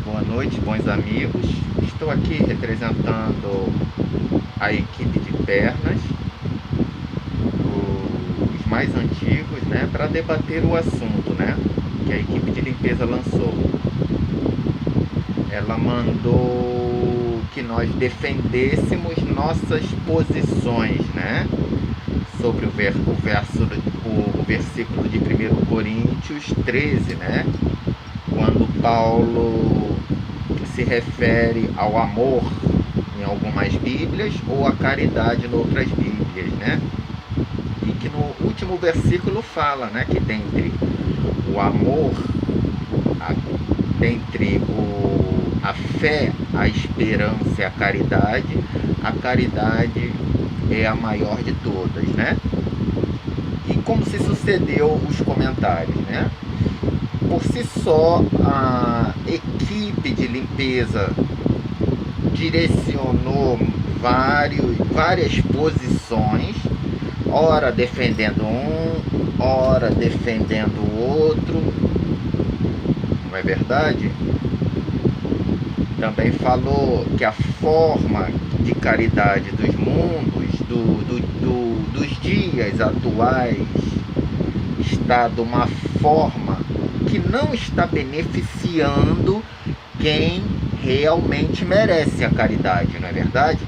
Boa noite, bons amigos. Estou aqui representando a equipe de pernas, os mais antigos, né, para debater o assunto, né, que a equipe de limpeza lançou. Ela mandou que nós defendêssemos nossas posições, né, sobre o versículo de 1 Coríntios 13, né, quando Paulo se refere ao amor em algumas bíblias ou à caridade em outras bíblias, né? E que no último versículo fala, né, que dentre o amor, dentre a fé, a esperança e a caridade é a maior de todas, né? E como se sucedeu os comentários, né? Por si só, a equipe de limpeza direcionou várias posições, ora defendendo um, ora defendendo o outro, não é verdade? Também falou que a forma de caridade dos mundos, dos dias atuais, está de uma forma que não está beneficiando quem realmente merece a caridade, não é verdade?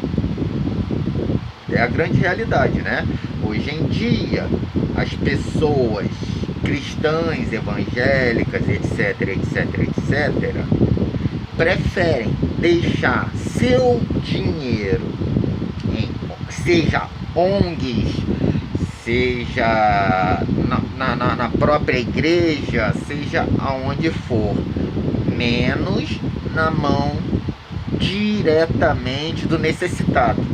É a grande realidade, né? Hoje em dia, as pessoas cristãs, evangélicas, etc, etc, etc, preferem deixar seu dinheiro em, seja ONGs, seja na própria igreja, seja aonde for, menos na mão diretamente do necessitado,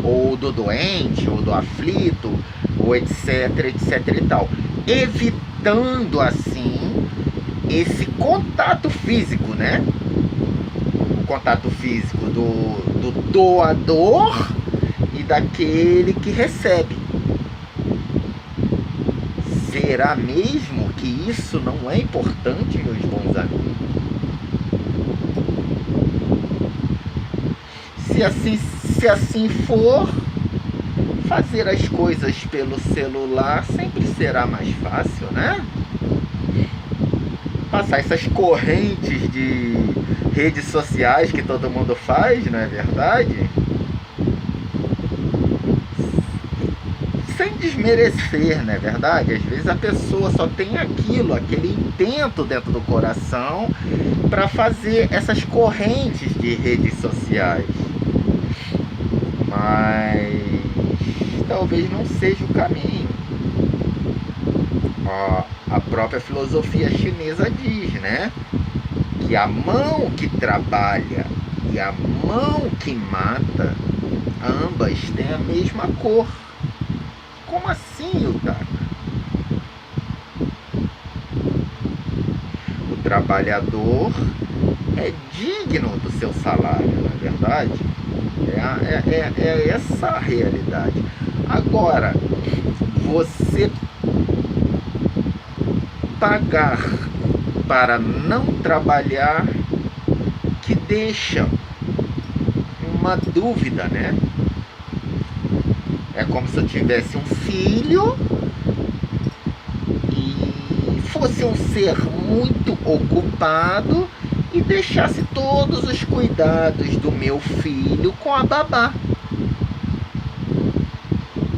ou do doente, ou do aflito, ou etc, etc e tal, evitando assim esse contato físico, né? O contato físico do doador e daquele que recebe. Será mesmo que isso não é importante, meus bons amigos? Se assim for, fazer as coisas pelo celular sempre será mais fácil, né? Passar essas correntes de redes sociais que todo mundo faz, não é verdade? Sem desmerecer, não é verdade? Às vezes a pessoa só tem aquele intento dentro do coração para fazer essas correntes de redes sociais. Mas talvez não seja o caminho. A própria filosofia chinesa diz, né, que a mão que trabalha e a mão que mata, ambas têm a mesma cor. Como assim, Yutaka? O trabalhador é digno do seu salário, não é verdade? É essa a realidade. Agora, você pagar para não trabalhar, que deixa uma dúvida, né? É como se eu tivesse um filho e fosse um ser muito ocupado e deixasse todos os cuidados do meu filho com a babá.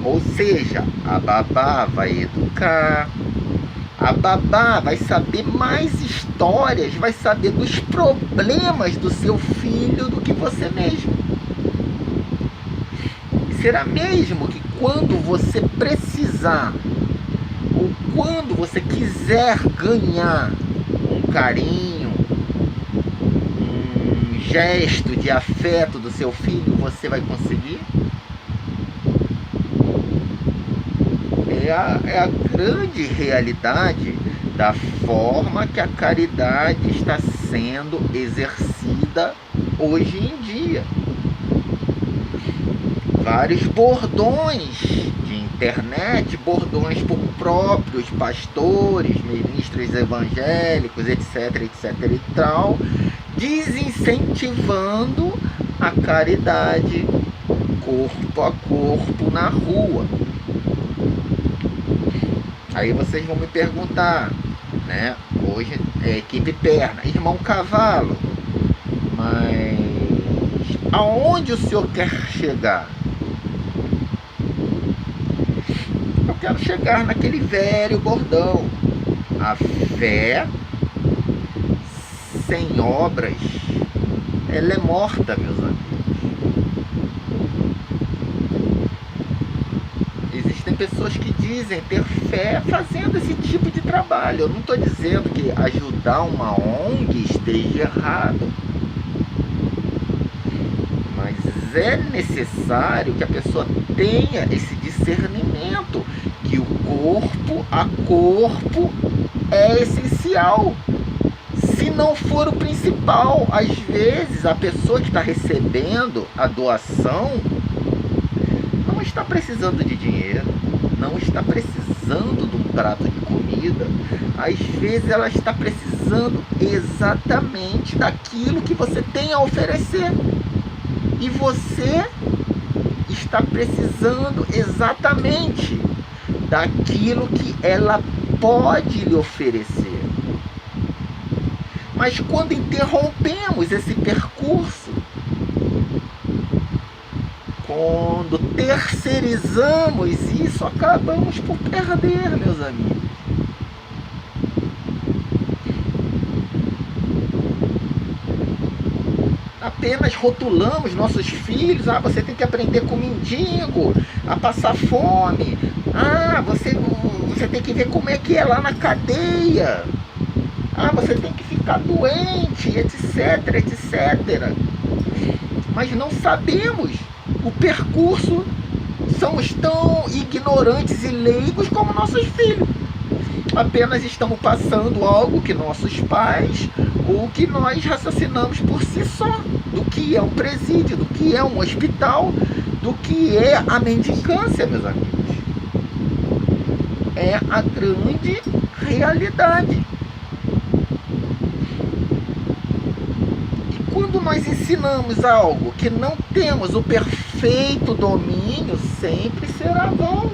Ou seja, a babá vai educar, a babá vai saber mais histórias, vai saber dos problemas do seu filho do que você mesmo. Será mesmo que quando você precisar, ou quando você quiser ganhar um carinho, um gesto de afeto do seu filho, você vai conseguir? É a grande realidade da forma que a caridade está sendo exercida hoje em dia. Vários bordões de internet, bordões por próprios pastores, ministros evangélicos, etc, etc e tal, desincentivando a caridade corpo a corpo na rua. Aí vocês vão me perguntar, né? Hoje é equipe perna, irmão Cavalo, mas aonde o senhor quer chegar? Eu quero chegar naquele velho bordão. A fé sem obras, ela é morta, meus amigos. Existem pessoas que dizem ter fé fazendo esse tipo de trabalho. Eu não estou dizendo que ajudar uma ONG esteja errado, mas é necessário que a pessoa tenha esse discernimento que o corpo a corpo é essencial. Se não for o principal, às vezes a pessoa que está recebendo a doação não está precisando de dinheiro, não está precisando de um prato de comida. Às vezes ela está precisando exatamente daquilo que você tem a oferecer. E você está precisando exatamente daquilo que ela pode lhe oferecer. Mas quando interrompemos esse percurso, quando terceirizamos isso, acabamos por perder, meus amigos. Apenas rotulamos nossos filhos. Ah, você tem que aprender com mendigo, a passar fome. Ah, você tem que ver como é que é lá na cadeia. Ah, você tem que ficar doente, etc, etc. Mas não sabemos o percurso, somos tão ignorantes e leigos como nossos filhos. Apenas estamos passando algo que nossos pais ou que nós raciocinamos por si só, do que é um presídio, do que é um hospital, do que é a mendicância, meus amigos. É a grande realidade. E quando nós ensinamos algo que não temos o perfeito domínio, sempre será vão.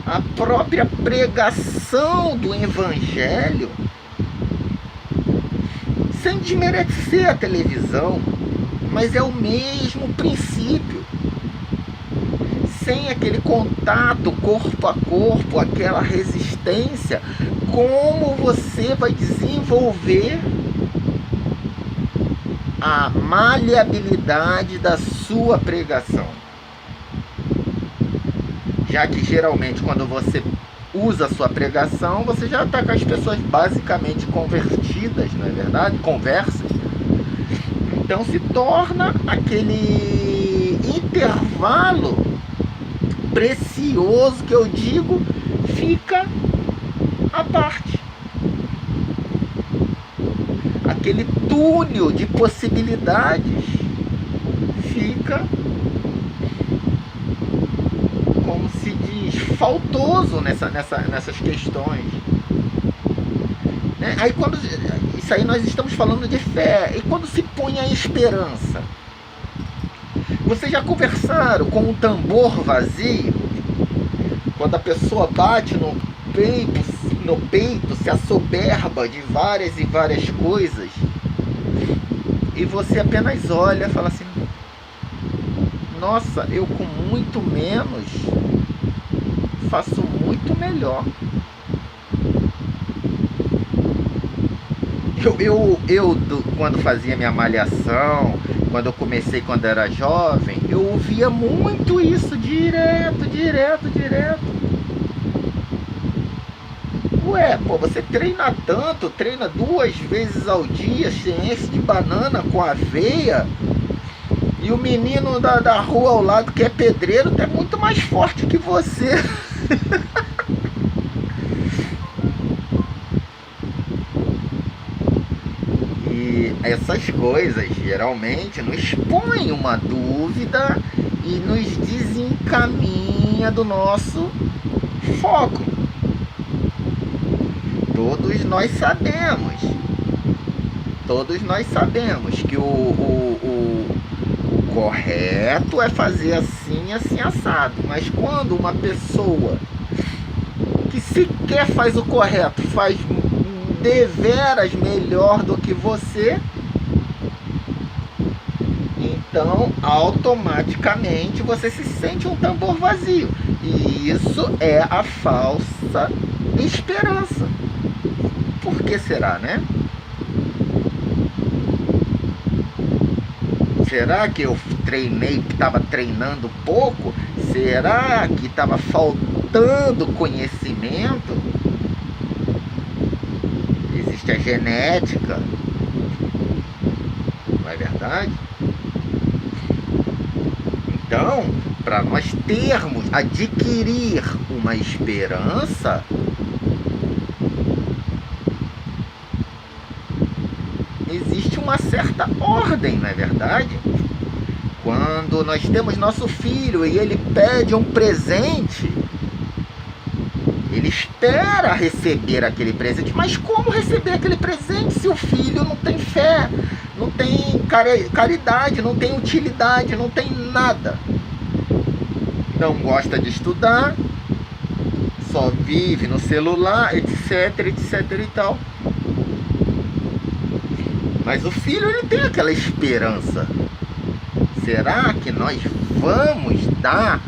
A própria pregação do Evangelho, sem desmerecer a televisão, mas é o mesmo princípio. Sem aquele contato corpo a corpo, aquela resistência, como você vai desenvolver a maleabilidade da sua pregação? Já que geralmente quando você usa a sua pregação, você já está com as pessoas basicamente convertidas, não é verdade? Conversas. Então se torna aquele intervalo precioso que eu digo, fica à parte. Aquele túnel de possibilidades fica, como se diz, faltoso nessas questões. Aí quando isso aí nós estamos falando de fé, e quando se põe a esperança, vocês já conversaram com um tambor vazio? Quando a pessoa bate no peito, se assoberba de várias e várias coisas, e você apenas olha e fala assim: nossa, eu com muito menos faço muito melhor. Quando fazia minha malhação, quando eu comecei quando era jovem, eu ouvia muito isso direto. Ué, pô, você treina tanto, treina 2 vezes ao dia, ciência de banana com aveia, e o menino da rua ao lado que é pedreiro é muito mais forte que você. E essas coisas geralmente nos põem uma dúvida e nos desencaminha do nosso foco. Todos todos nós sabemos que o correto é fazer assim, assim, assado. Mas quando uma pessoa que sequer faz o correto faz deveras melhor do que você, então automaticamente você se sente um tambor vazio. E isso é a falsa esperança. Por que será, né? Será que eu treinei, que estava treinando pouco? Será que estava faltando conhecimento? Existe a genética, não é verdade? Então, para nós adquirir uma esperança, existe uma certa ordem, não é verdade? Quando nós temos nosso filho e ele pede um presente, ele espera receber aquele presente. Mas como receber aquele presente se o filho não tem fé, não tem caridade, não tem utilidade, não tem nada? Não gosta de estudar, só vive no celular, etc, etc e tal. Mas o filho, ele tem aquela esperança. Será que nós vamos dar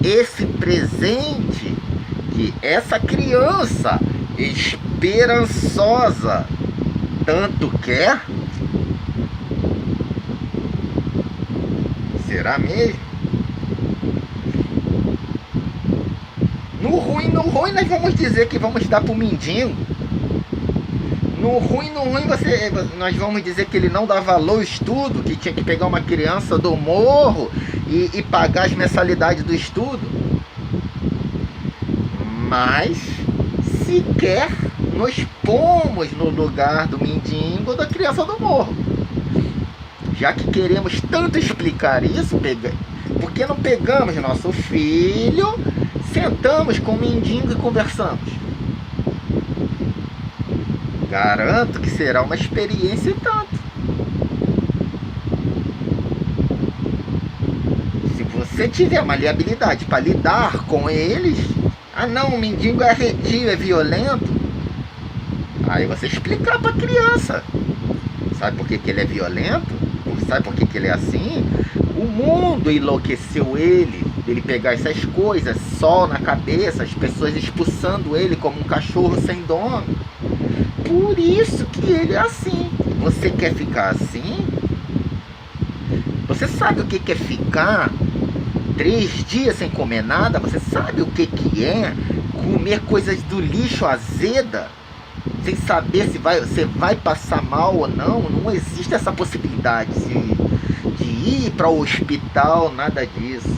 esse presente que essa criança esperançosa tanto quer? Será mesmo? No ruim, nós vamos dizer que vamos dar pro mendigo. No ruim, nós vamos dizer que ele não dá valor ao estudo, que tinha que pegar uma criança do morro e pagar as mensalidades do estudo. Mas sequer nos pomos no lugar do mendigo ou da criança do morro. Já que queremos tanto explicar isso, por que não pegamos nosso filho, sentamos com o mendigo e conversamos? Garanto que será uma experiência e tanto. Se você tiver maleabilidade para lidar com eles, não, o mendigo é arredio, é violento, aí você explicar para a criança. Sabe por que ele é violento? Sabe por que ele é assim? O mundo enlouqueceu ele pegar essas coisas, sol na cabeça, as pessoas expulsando ele como um cachorro sem dono. Por isso que ele é assim. Você quer ficar assim? Você sabe o que é ficar 3 dias sem comer nada? Você sabe o que é comer coisas do lixo azeda, sem saber se você vai passar mal ou não? Não existe essa possibilidade de ir para o hospital, nada disso.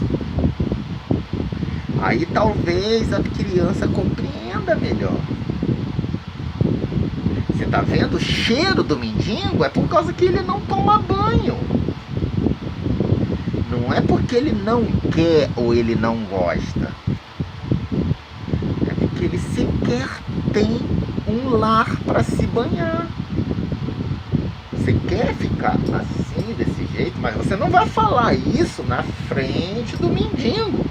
Aí talvez a criança compreenda melhor. Você tá vendo? O cheiro do mendigo é por causa que ele não toma banho. Não é porque ele não quer ou ele não gosta. É porque ele sequer tem um lar para se banhar. Você quer ficar assim, desse jeito, mas você não vai falar isso na frente do mendigo.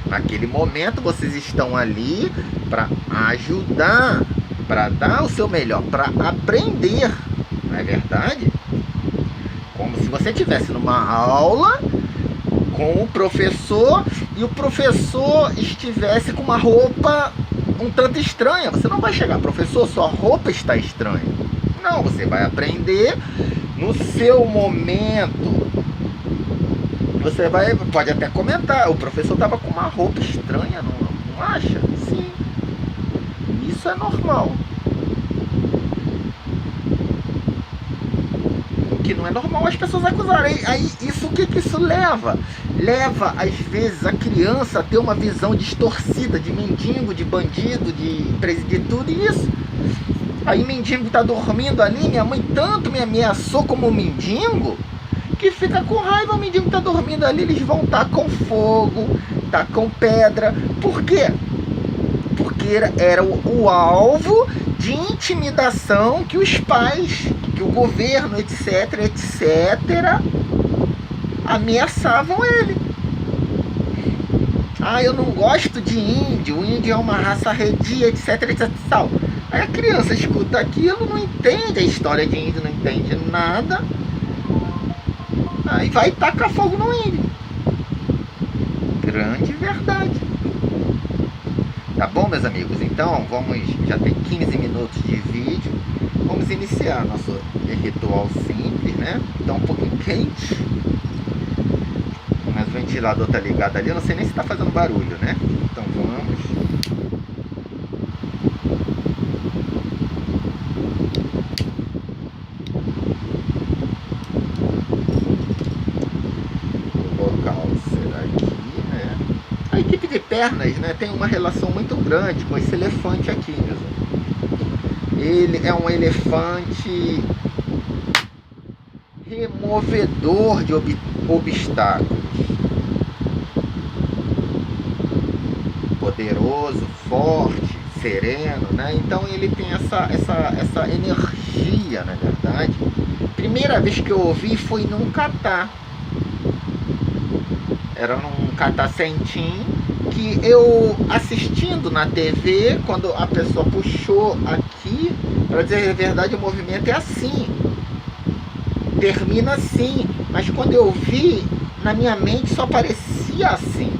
Naquele momento vocês estão ali para ajudar, para dar o seu melhor, para aprender, não é verdade? Como se você estivesse numa aula com o professor e o professor estivesse com uma roupa um tanto estranha. Você não vai chegar, professor, sua roupa está estranha. Não, você vai aprender no seu momento. Você pode até comentar, o professor estava com uma roupa estranha, não acha? Sim, isso é normal. O que não é normal as pessoas acusarem. Aí isso, o que isso leva? Leva às vezes a criança a ter uma visão distorcida de mendigo, de bandido, de tudo isso. Aí mendigo está dormindo ali, minha mãe tanto me ameaçou como mendigo, que fica com raiva. O mendigo está dormindo ali, eles vão estar com fogo, tá com pedra. Por quê? porque era o alvo de intimidação que os pais, que o governo, etc, etc, ameaçavam ele. Ah, eu não gosto de índio, o índio é uma raça arredia, etc, etc, tal. Aí a criança escuta aquilo, não entende a história de índio, não entende nada, aí vai tacar fogo no índio. Grande verdade. Tá bom, meus amigos? Então, já tem 15 minutos de vídeo. Vamos iniciar nosso ritual simples, né? Tá um pouquinho quente. Mas o ventilador tá ligado ali. Eu não sei nem se tá fazendo barulho, né? Então vamos. O local será aqui, né? A equipe de pernas, né, tem uma relação muito grande com esse elefante aqui, meus amigos. Ele é um elefante removedor de obstáculos. Poderoso, forte, sereno, né? Então ele tem essa energia, na verdade. Primeira vez que eu ouvi foi num catar. Era num catar centim que eu assistindo na TV, quando a pessoa puxou aqui, para dizer a verdade, o movimento é assim. Termina assim, mas quando eu vi, na minha mente só parecia assim.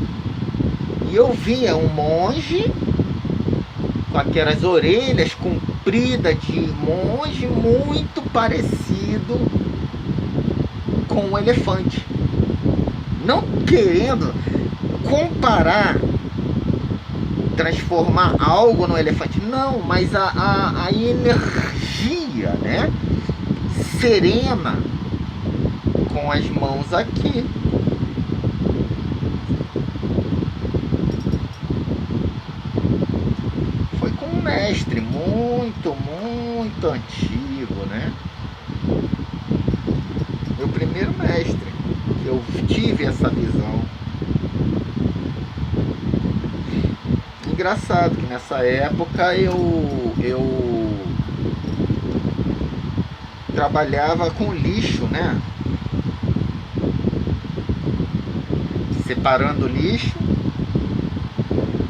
E eu via um monge com aquelas orelhas compridas de monge, muito parecido com um elefante. Não querendo comparar, transformar algo no elefante, não, mas a energia, né, serena, com as mãos aqui. Foi com um mestre muito, muito antigo, né? Meu primeiro mestre, que eu tive essa visão. Engraçado que nessa época eu trabalhava com lixo, né? Separando lixo,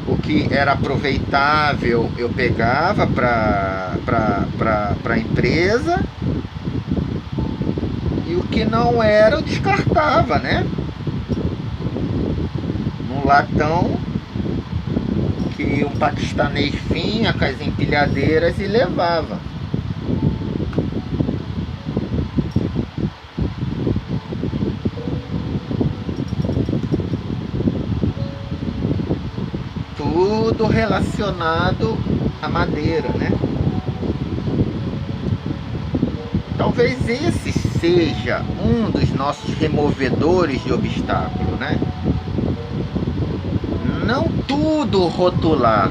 o que era aproveitável eu pegava para a empresa, e o que não era eu descartava, né? Num latão que um paquistanês vinha com as empilhadeiras e levava. Tudo relacionado à madeira, né? Talvez esse seja um dos nossos removedores de obstáculo, né? Não tudo rotular.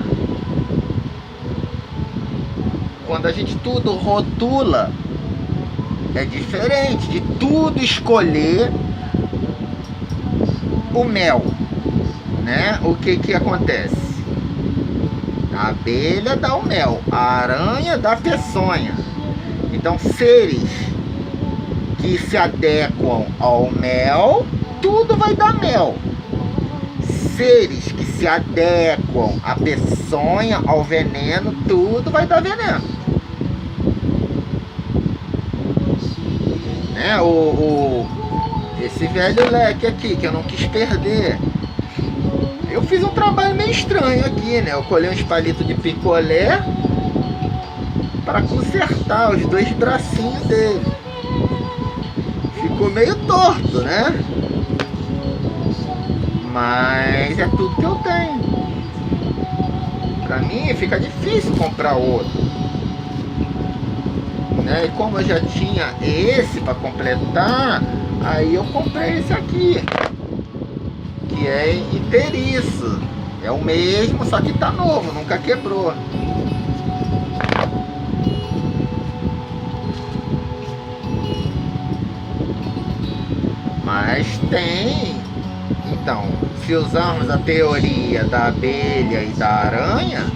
Quando a gente tudo rotula, é diferente de tudo escolher o mel, né? O que acontece? A abelha dá o mel, a aranha dá a peçonha. Então, seres que se adequam ao mel, tudo vai dar mel. Seres que se adequam à peçonha, ao veneno, tudo vai dar veneno. Né? Esse velho leque aqui, que eu não quis perder. Eu fiz um trabalho meio estranho aqui, né? Eu colhei uns palitos de picolé para consertar os dois bracinhos dele. Ficou meio torto, né? Mas é tudo que eu tenho. Pra mim fica difícil comprar outro, né? E como eu já tinha esse para completar, aí eu comprei esse aqui, que é inteiriço. É o mesmo, só que tá novo, nunca quebrou. Mas tem. Então, se usarmos a teoria da abelha e da aranha,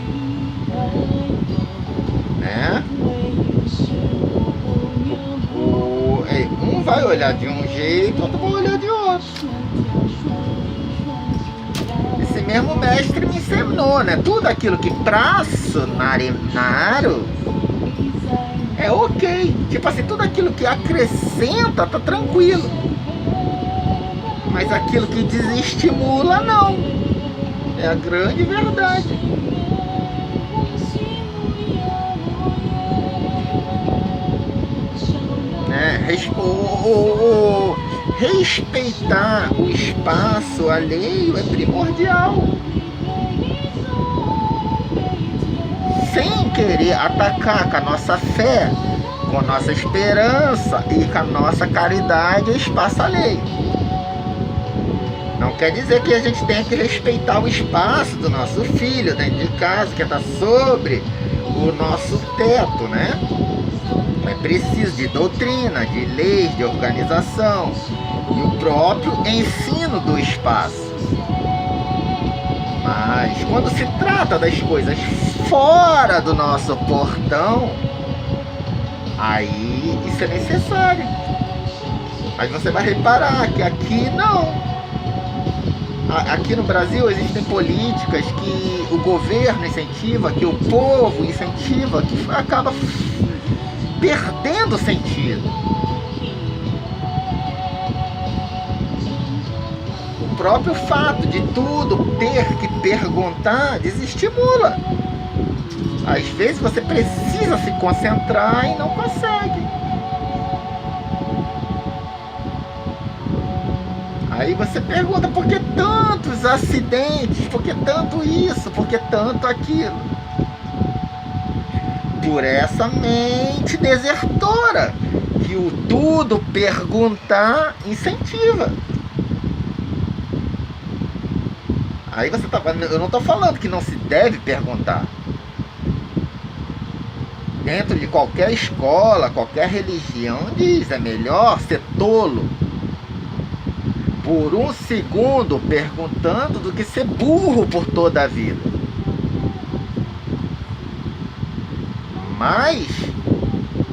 vai olhar de um jeito, outro vai olhar de outro. Esse mesmo mestre me ensinou, né? Tudo aquilo que traço narinaro é ok. Tipo assim, tudo aquilo que acrescenta tá tranquilo. Mas aquilo que desestimula, não. É a grande verdade. Né? Respeitar o espaço alheio é primordial. Sem querer atacar com a nossa fé, com a nossa esperança e com a nossa caridade o espaço alheio. Não quer dizer que a gente tenha que respeitar o espaço do nosso filho dentro de casa, que está sobre o nosso teto, né? É preciso de doutrina, de leis, de organização e o próprio ensino do espaço. Mas quando se trata das coisas fora do nosso portão, aí isso é necessário. Mas você vai reparar que aqui não. Aqui no Brasil existem políticas que o governo incentiva, que o povo incentiva, que acaba perdendo sentido. O próprio fato de tudo ter que perguntar desestimula. Às vezes você precisa se concentrar e não consegue. Aí você pergunta, por que tantos acidentes? Por que tanto isso? Por que tanto aquilo? Por essa mente desertora que o tudo perguntar incentiva. Aí você tá, eu não estou falando que não se deve perguntar. Dentro de qualquer escola, qualquer religião diz, é melhor ser tolo por um segundo perguntando do que ser burro por toda a vida. Mas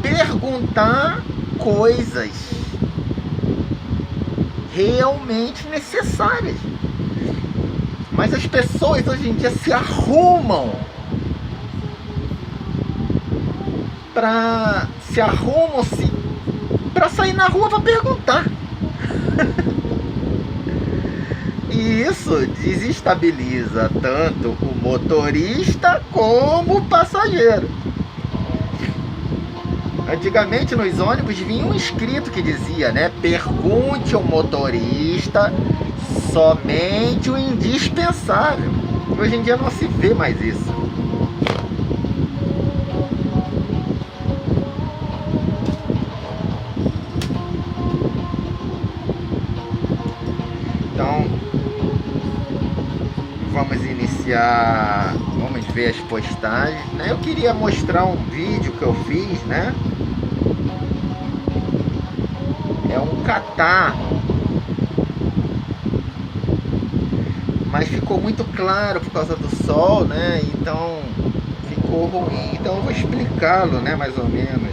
perguntar coisas realmente necessárias. Mas as pessoas hoje em dia se arrumam para sair na rua para perguntar. E isso desestabiliza tanto o motorista como o passageiro. Antigamente nos ônibus vinha um escrito que dizia, né? Pergunte ao motorista somente o indispensável. Hoje em dia não se vê mais isso. Então, vamos ver as postagens, né? Eu queria mostrar um vídeo que eu fiz, né? É um catar, mas ficou muito claro por causa do sol, né? Então ficou ruim. Então eu vou explicá-lo, né? Mais ou menos.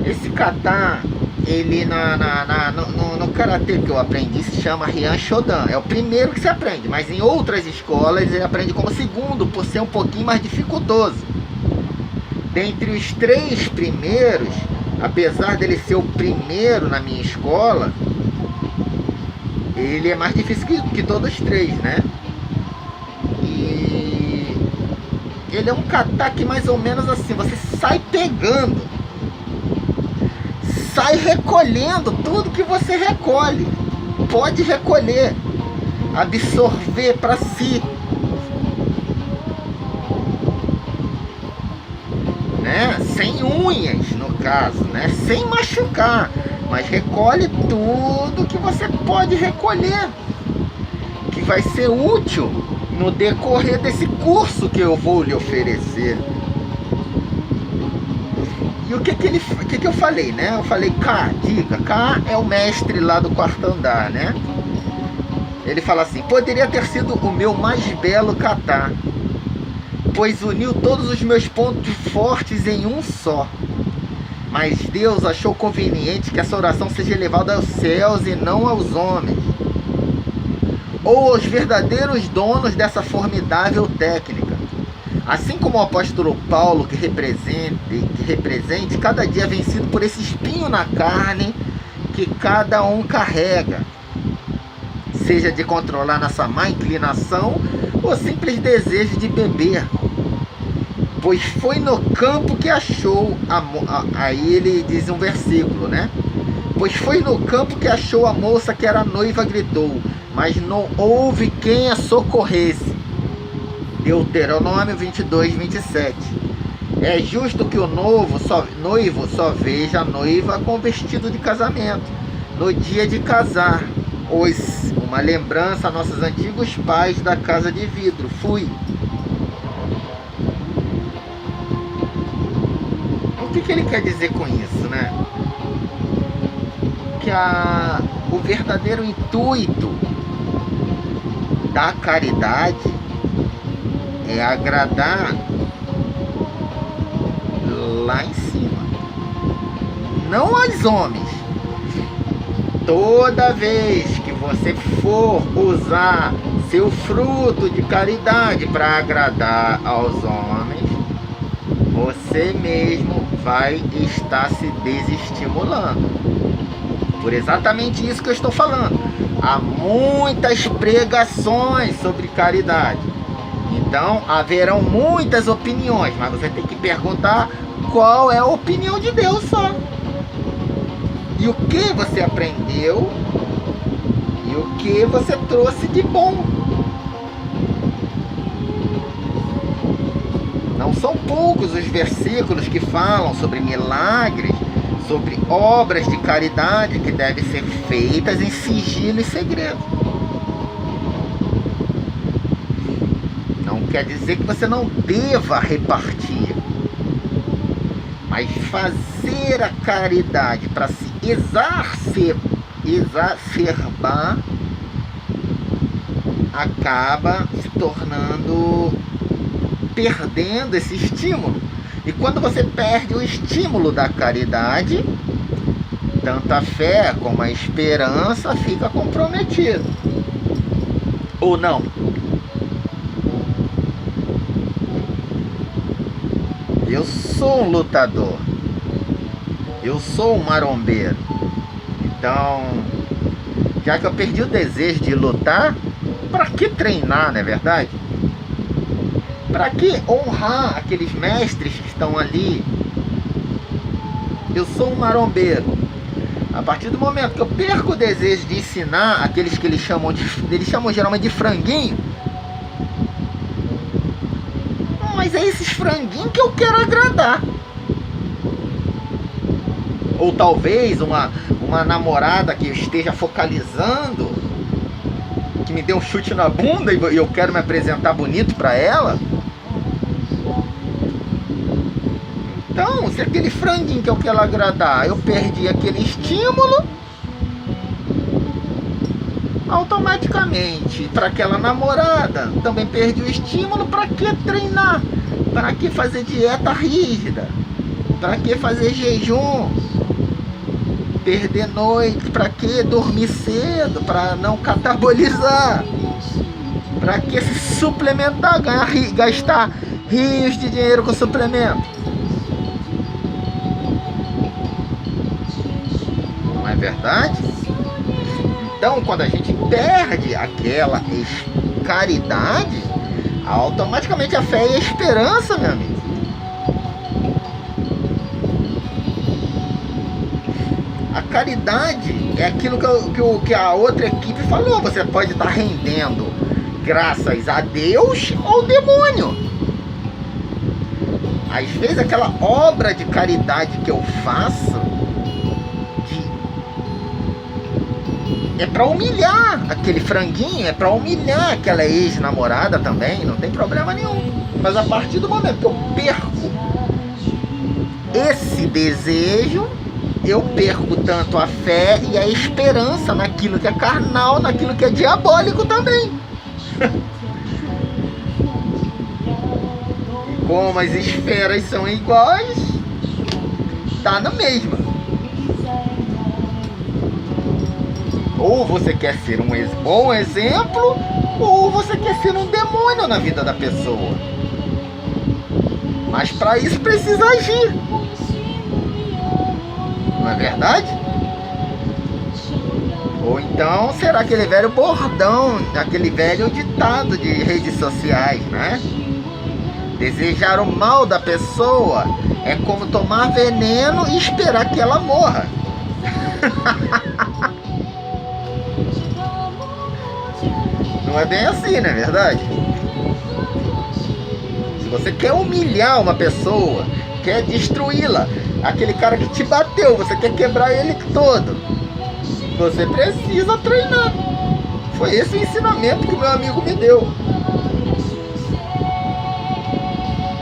Esse kata, ele no karatê que eu aprendi se chama Ryan Shodan. É o primeiro que se aprende, mas em outras escolas ele aprende como segundo, por ser um pouquinho mais dificultoso. Dentre os 3 primeiros, apesar dele ser o primeiro na minha escola, ele é mais difícil que todos os 3, né? E ele é um kata que mais ou menos assim, você sai pegando, sai recolhendo tudo que você recolhe. Pode recolher, absorver para si, né? Sem unhas, no caso, né? Sem machucar, mas recolhe tudo que você pode recolher, que vai ser útil no decorrer desse curso que eu vou lhe oferecer. E o que eu falei, né? Eu falei K, diga, K é o mestre lá do 4º andar, né? Ele fala assim: poderia ter sido o meu mais belo kata, pois uniu todos os meus pontos fortes em um só. Mas Deus achou conveniente que essa oração seja elevada aos céus e não aos homens, ou aos verdadeiros donos dessa formidável técnica. Assim como o apóstolo Paulo, que represente cada dia vencido por esse espinho na carne que cada um carrega, seja de controlar nossa má inclinação ou simples desejo de beber. Pois foi no campo que achou, aí ele diz um versículo, né? Pois foi no campo que achou a moça que era noiva, gritou, mas não houve quem a socorresse. Deuteronômio 22, 27. É justo que o noivo só veja a noiva com vestido de casamento no dia de casar, pois uma lembrança a nossos antigos pais da casa de vidro. Fui. O que ele quer dizer com isso, né? Que o verdadeiro intuito da caridade é agradar lá em cima, não aos homens. Toda vez que você for usar seu fruto de caridade para agradar aos homens, você mesmo vai estar se desestimulando. Por exatamente isso que eu estou falando. Há muitas pregações sobre caridade. Então haverão muitas opiniões, mas você tem que perguntar qual é a opinião de Deus só. E o que você aprendeu e o que você trouxe de bom. Não são poucos os versículos que falam sobre milagres, sobre obras de caridade que devem ser feitas em sigilo e segredo. Não quer dizer que você não deva repartir, mas fazer a caridade para se exacerbar acaba se tornando, perdendo esse estímulo. E quando você perde o estímulo da caridade, tanto a fé como a esperança fica comprometido. Ou não? Eu sou um lutador. Eu sou um marombeiro. Então, já que eu perdi o desejo de lutar, para que treinar, não é verdade? Para que honrar aqueles mestres que estão ali? Eu sou um marombeiro. A partir do momento que eu perco o desejo de ensinar aqueles que eles chamam geralmente de franguinho, mas é esses franguinhos que eu quero agradar. Ou talvez uma namorada que eu esteja focalizando, que me dê um chute na bunda e eu quero me apresentar bonito para ela. Então, se aquele franguinho que eu quero agradar, eu perdi aquele estímulo, automaticamente, para aquela namorada, também perdi o estímulo. Para que treinar? Para que fazer dieta rígida? Para que fazer jejum? Perder noite? Para que dormir cedo? Para não catabolizar? Para que se suplementar? Gastar rios de dinheiro com suplemento? Não é verdade? Então, quando a gente perde aquela caridade, automaticamente a fé e a esperança, meu amigo. A caridade é aquilo que a outra equipe falou. Você pode estar rendendo graças a Deus ou ao demônio. Às vezes aquela obra de caridade que eu faço é para humilhar aquele franguinho, é para humilhar aquela ex-namorada também, não tem problema nenhum. Mas a partir do momento que eu perco esse desejo, eu perco tanto a fé e a esperança naquilo que é carnal, naquilo que é diabólico também. E como as esferas são iguais, tá na mesma. Ou você quer ser um bom exemplo, ou você quer ser um demônio na vida da pessoa. Mas para isso precisa agir. Não é verdade? Ou então será aquele velho bordão, aquele velho ditado de redes sociais, né? Desejar o mal da pessoa é como tomar veneno e esperar que ela morra. Não é bem assim, não é verdade? Se você quer humilhar uma pessoa, quer destruí-la, aquele cara que te bateu, você quer quebrar ele todo, você precisa treinar. Foi esse o ensinamento que o meu amigo me deu.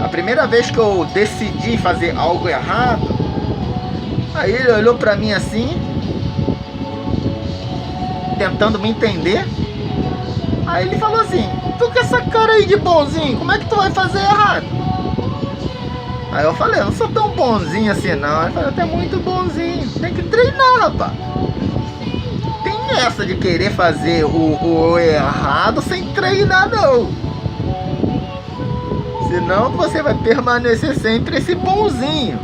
A primeira vez que eu decidi fazer algo errado, aí ele olhou pra mim assim, tentando me entender. Aí ele falou assim: tu com essa cara aí de bonzinho, como é que tu vai fazer errado? Aí eu falei: eu não sou tão bonzinho assim não. Ele falou: tu é muito bonzinho, tem que treinar, rapaz. Tem essa de querer fazer o errado sem treinar não. Senão você vai permanecer sempre esse bonzinho.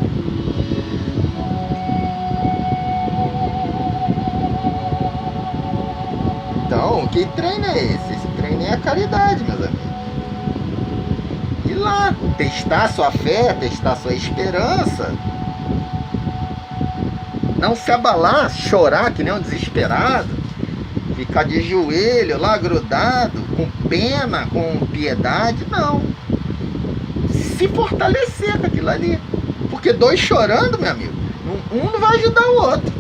Então, que treino é esse? Esse treino é a caridade, meus amigos. Ir lá, testar sua fé, testar sua esperança. Não se abalar, chorar que nem um desesperado. Ficar de joelho lá grudado, com pena, com piedade, não. Se fortalecer com aquilo ali. Porque dois chorando, meu amigo, um não vai ajudar o outro.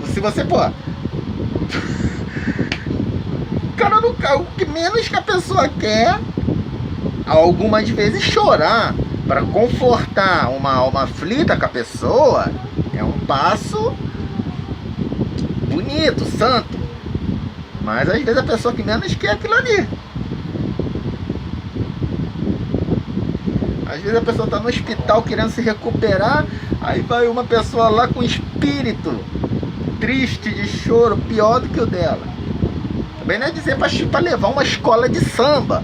Se você, pô, cara, o que menos que a pessoa quer, algumas vezes chorar para confortar uma alma aflita com a pessoa, é um passo bonito, santo. Mas às vezes a pessoa que menos quer aquilo ali. Às vezes a pessoa está no hospital querendo se recuperar, aí vai uma pessoa lá com espírito triste, de choro, pior do que o dela. Também não é dizer para levar uma escola de samba,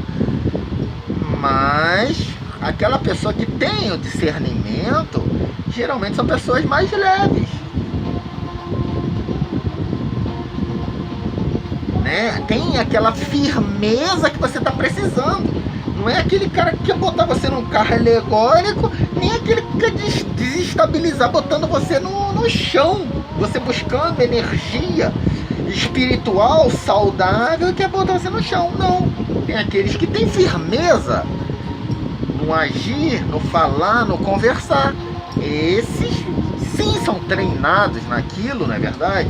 mas aquela pessoa que tem o discernimento, geralmente são pessoas mais leves, né? Tem aquela firmeza que você está precisando. Não é aquele cara que quer botar você num carro alegórico, nem aquele que quer desestabilizar, botando você no chão. Você buscando energia espiritual, saudável, e quer botar você no chão. Não. Tem aqueles que têm firmeza no agir, no falar, no conversar. Esses, sim, são treinados naquilo, não é verdade?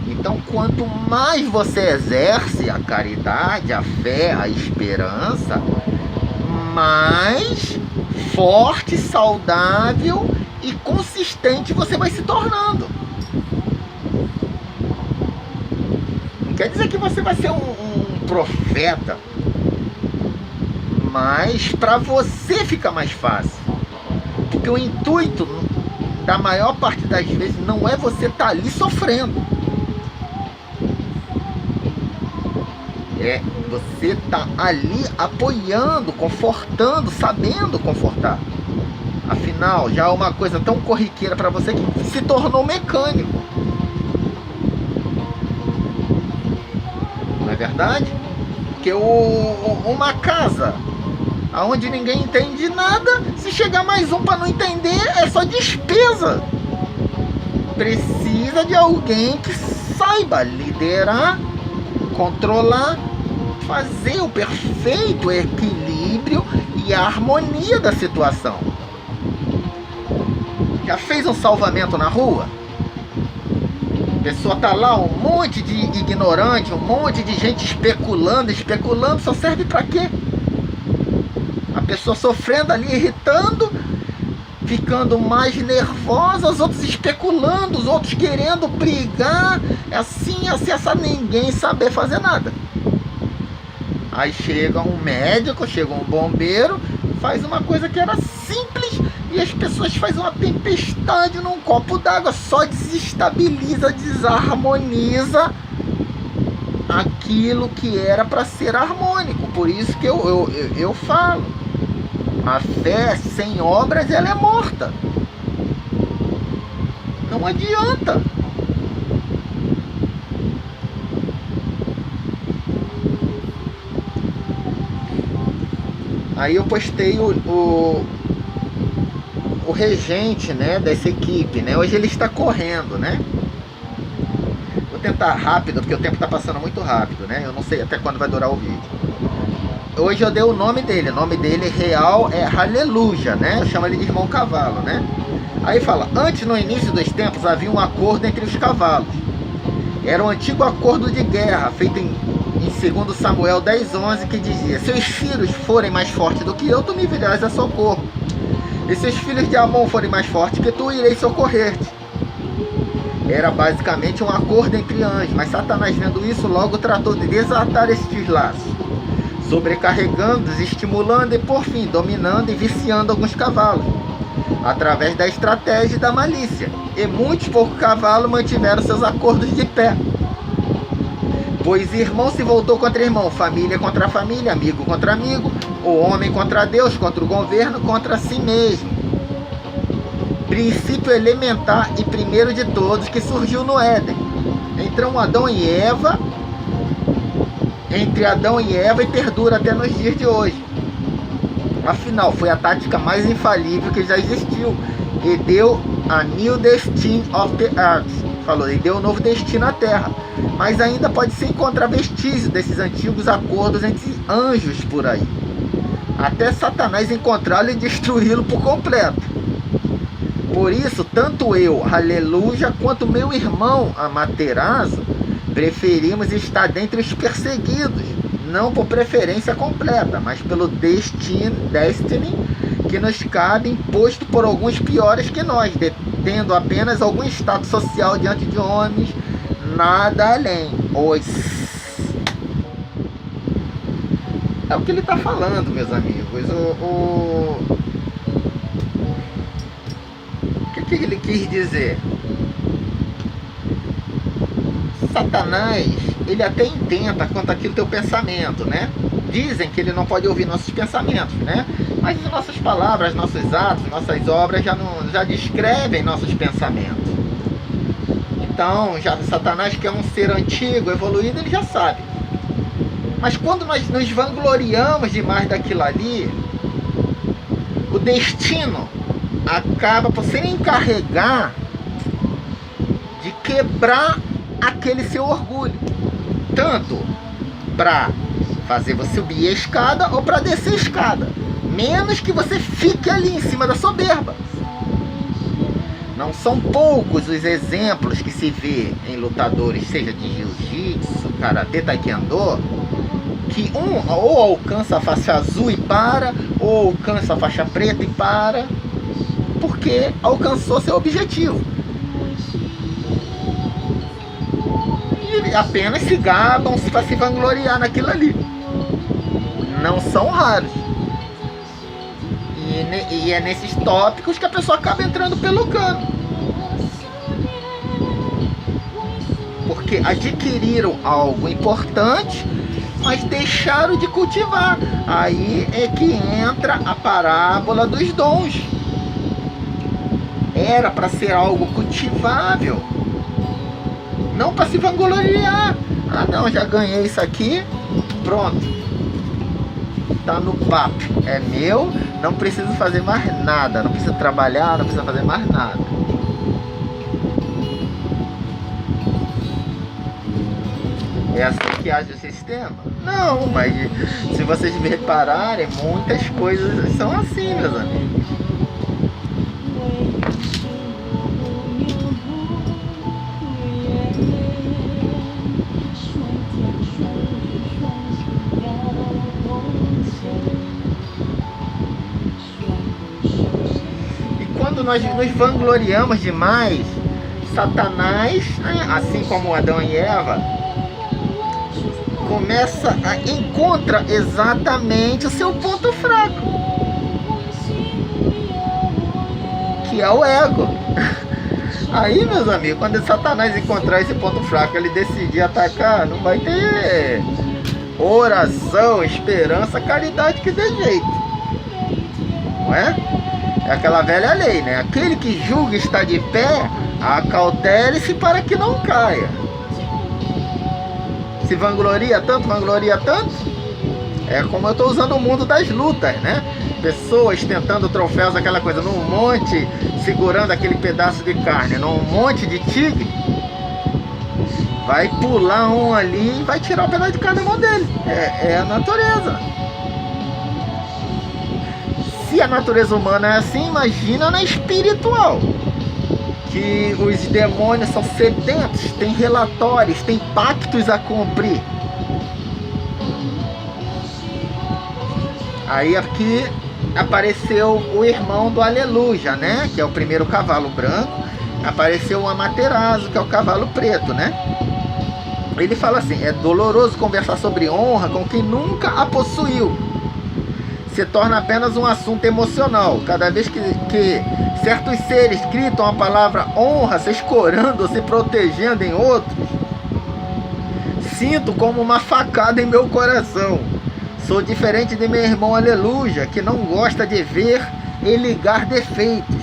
Então, quanto mais você exerce a caridade, a fé, a esperança, mais forte, saudável e consistente você vai se tornando. Não quer dizer que você vai ser um profeta, mas para você fica mais fácil. Porque o intuito, da maior parte das vezes, não é você estar ali sofrendo. É você tá ali apoiando, confortando, sabendo confortar. Afinal, já é uma coisa tão corriqueira para você que se tornou mecânico. Não é verdade? Porque uma casa onde ninguém entende nada, se chegar mais um para não entender, é só despesa. Precisa de alguém que saiba liderar, controlar, fazer o perfeito equilíbrio e a harmonia da situação. Já fez um salvamento na rua? A pessoa tá lá, um monte de ignorante, um monte de gente especulando, só serve para quê? A pessoa sofrendo ali, irritando, ficando mais nervosa, os outros especulando, os outros querendo brigar, assim, ninguém saber fazer nada. Aí chega um médico, chega um bombeiro, faz uma coisa que era simples e as pessoas fazem uma tempestade num copo d'água, só desestabiliza, desarmoniza aquilo que era para ser harmônico. Por isso que eu falo, a fé sem obras ela é morta. Não adianta. Aí eu postei o regente, né, dessa equipe, né? Hoje ele está correndo, né? Vou tentar rápido, porque o tempo está passando muito rápido, né? Eu não sei até quando vai durar o vídeo. Hoje eu dei o nome dele real é Aleluia, né? Eu chamo ele de irmão cavalo, né? Aí fala, antes no início dos tempos havia um acordo entre os cavalos. Era um antigo acordo de guerra, feito em 2 Samuel 10:11, que dizia, seus filhos forem mais fortes do que eu, tu me virás a socorro. E se os filhos de Amon forem mais fortes que tu, irei socorrer-te. Era basicamente um acordo entre anjos, mas Satanás, vendo isso, logo tratou de desatar estes laços, sobrecarregando-os, estimulando e, por fim, dominando e viciando alguns cavalos, através da estratégia e da malícia. E muitos poucos cavalos mantiveram seus acordos de pé. Pois irmão se voltou contra irmão, família contra família, amigo contra amigo, o homem contra Deus, contra o governo, contra si mesmo. Princípio elementar e primeiro de todos que surgiu no Éden. Entre Adão e Eva e perdura até nos dias de hoje. Afinal, foi a tática mais infalível que já existiu e deu a new destiny of the earth. Falou, e deu um novo destino à Terra. Mas ainda pode se encontrar vestígios desses antigos acordos entre anjos por aí, até Satanás encontrá-lo e destruí-lo por completo. Por isso, tanto eu, Aleluia, quanto meu irmão, Amaterasu, preferimos estar dentre os perseguidos, não por preferência completa, mas pelo destiny que nos cabe, imposto por alguns piores que nós, detendo apenas algum status social diante de homens, nada além. É o que ele está falando, meus amigos. O que ele quis dizer? Satanás, ele até intenta quanto aquilo teu pensamento, né? Dizem que ele não pode ouvir nossos pensamentos, né? Mas as nossas palavras, nossos atos, nossas obras já descrevem nossos pensamentos. Então, já Satanás, que é um ser antigo, evoluído, ele já sabe. Mas quando nós nos vangloriamos demais daquilo ali, o destino acaba por se encarregar de quebrar aquele seu orgulho, tanto para fazer você subir a escada ou para descer a escada, menos que você fique ali em cima da soberba. Não são poucos os exemplos que se vê em lutadores, seja de jiu-jitsu, karatê, taekwondo, que ou alcança a faixa azul e para, ou alcança a faixa preta e para, porque alcançou seu objetivo. E apenas se gabam para se vangloriar naquilo ali. Não são raros. E é nesses tópicos que a pessoa acaba entrando pelo cano. Porque adquiriram algo importante, mas deixaram de cultivar. Aí é que entra a parábola dos dons. Era para ser algo cultivável, não para se vangloriar. Ah não, já ganhei isso aqui, pronto, tá no papo, é meu, não preciso fazer mais nada, não preciso trabalhar, não preciso fazer mais nada. É assim que age o sistema? Não, mas se vocês repararem, muitas coisas são assim, meus amigos. Quando nós nos vangloriamos demais, Satanás, né, assim como Adão e Eva, encontra exatamente o seu ponto fraco, que é o ego. Aí, meus amigos, quando Satanás encontrar esse ponto fraco, ele decidir atacar, não vai ter oração, esperança, caridade que dê jeito, não é? É aquela velha lei, né? Aquele que julga estar de pé, acautele-se para que não caia. Se vangloria tanto, é como eu estou usando o mundo das lutas, né? Pessoas tentando troféus, aquela coisa, num monte, segurando aquele pedaço de carne, num monte de tigre, vai pular um ali e vai tirar o pedaço de carne da mão dele. É a natureza. Se a natureza humana é assim, imagina na espiritual, que os demônios são sedentos, tem relatórios, tem pactos a cumprir. Aí aqui apareceu o irmão do Aleluia, né? Que é o primeiro cavalo branco. Apareceu o Amaterasu, que é o cavalo preto, né? Ele fala assim: é doloroso conversar sobre honra com quem nunca a possuiu. Se torna apenas um assunto emocional. Cada vez que certos seres gritam a palavra honra, se escorando ou se protegendo em outros, sinto como uma facada em meu coração. Sou diferente de meu irmão Aleluia, que não gosta de ver e ligar defeitos.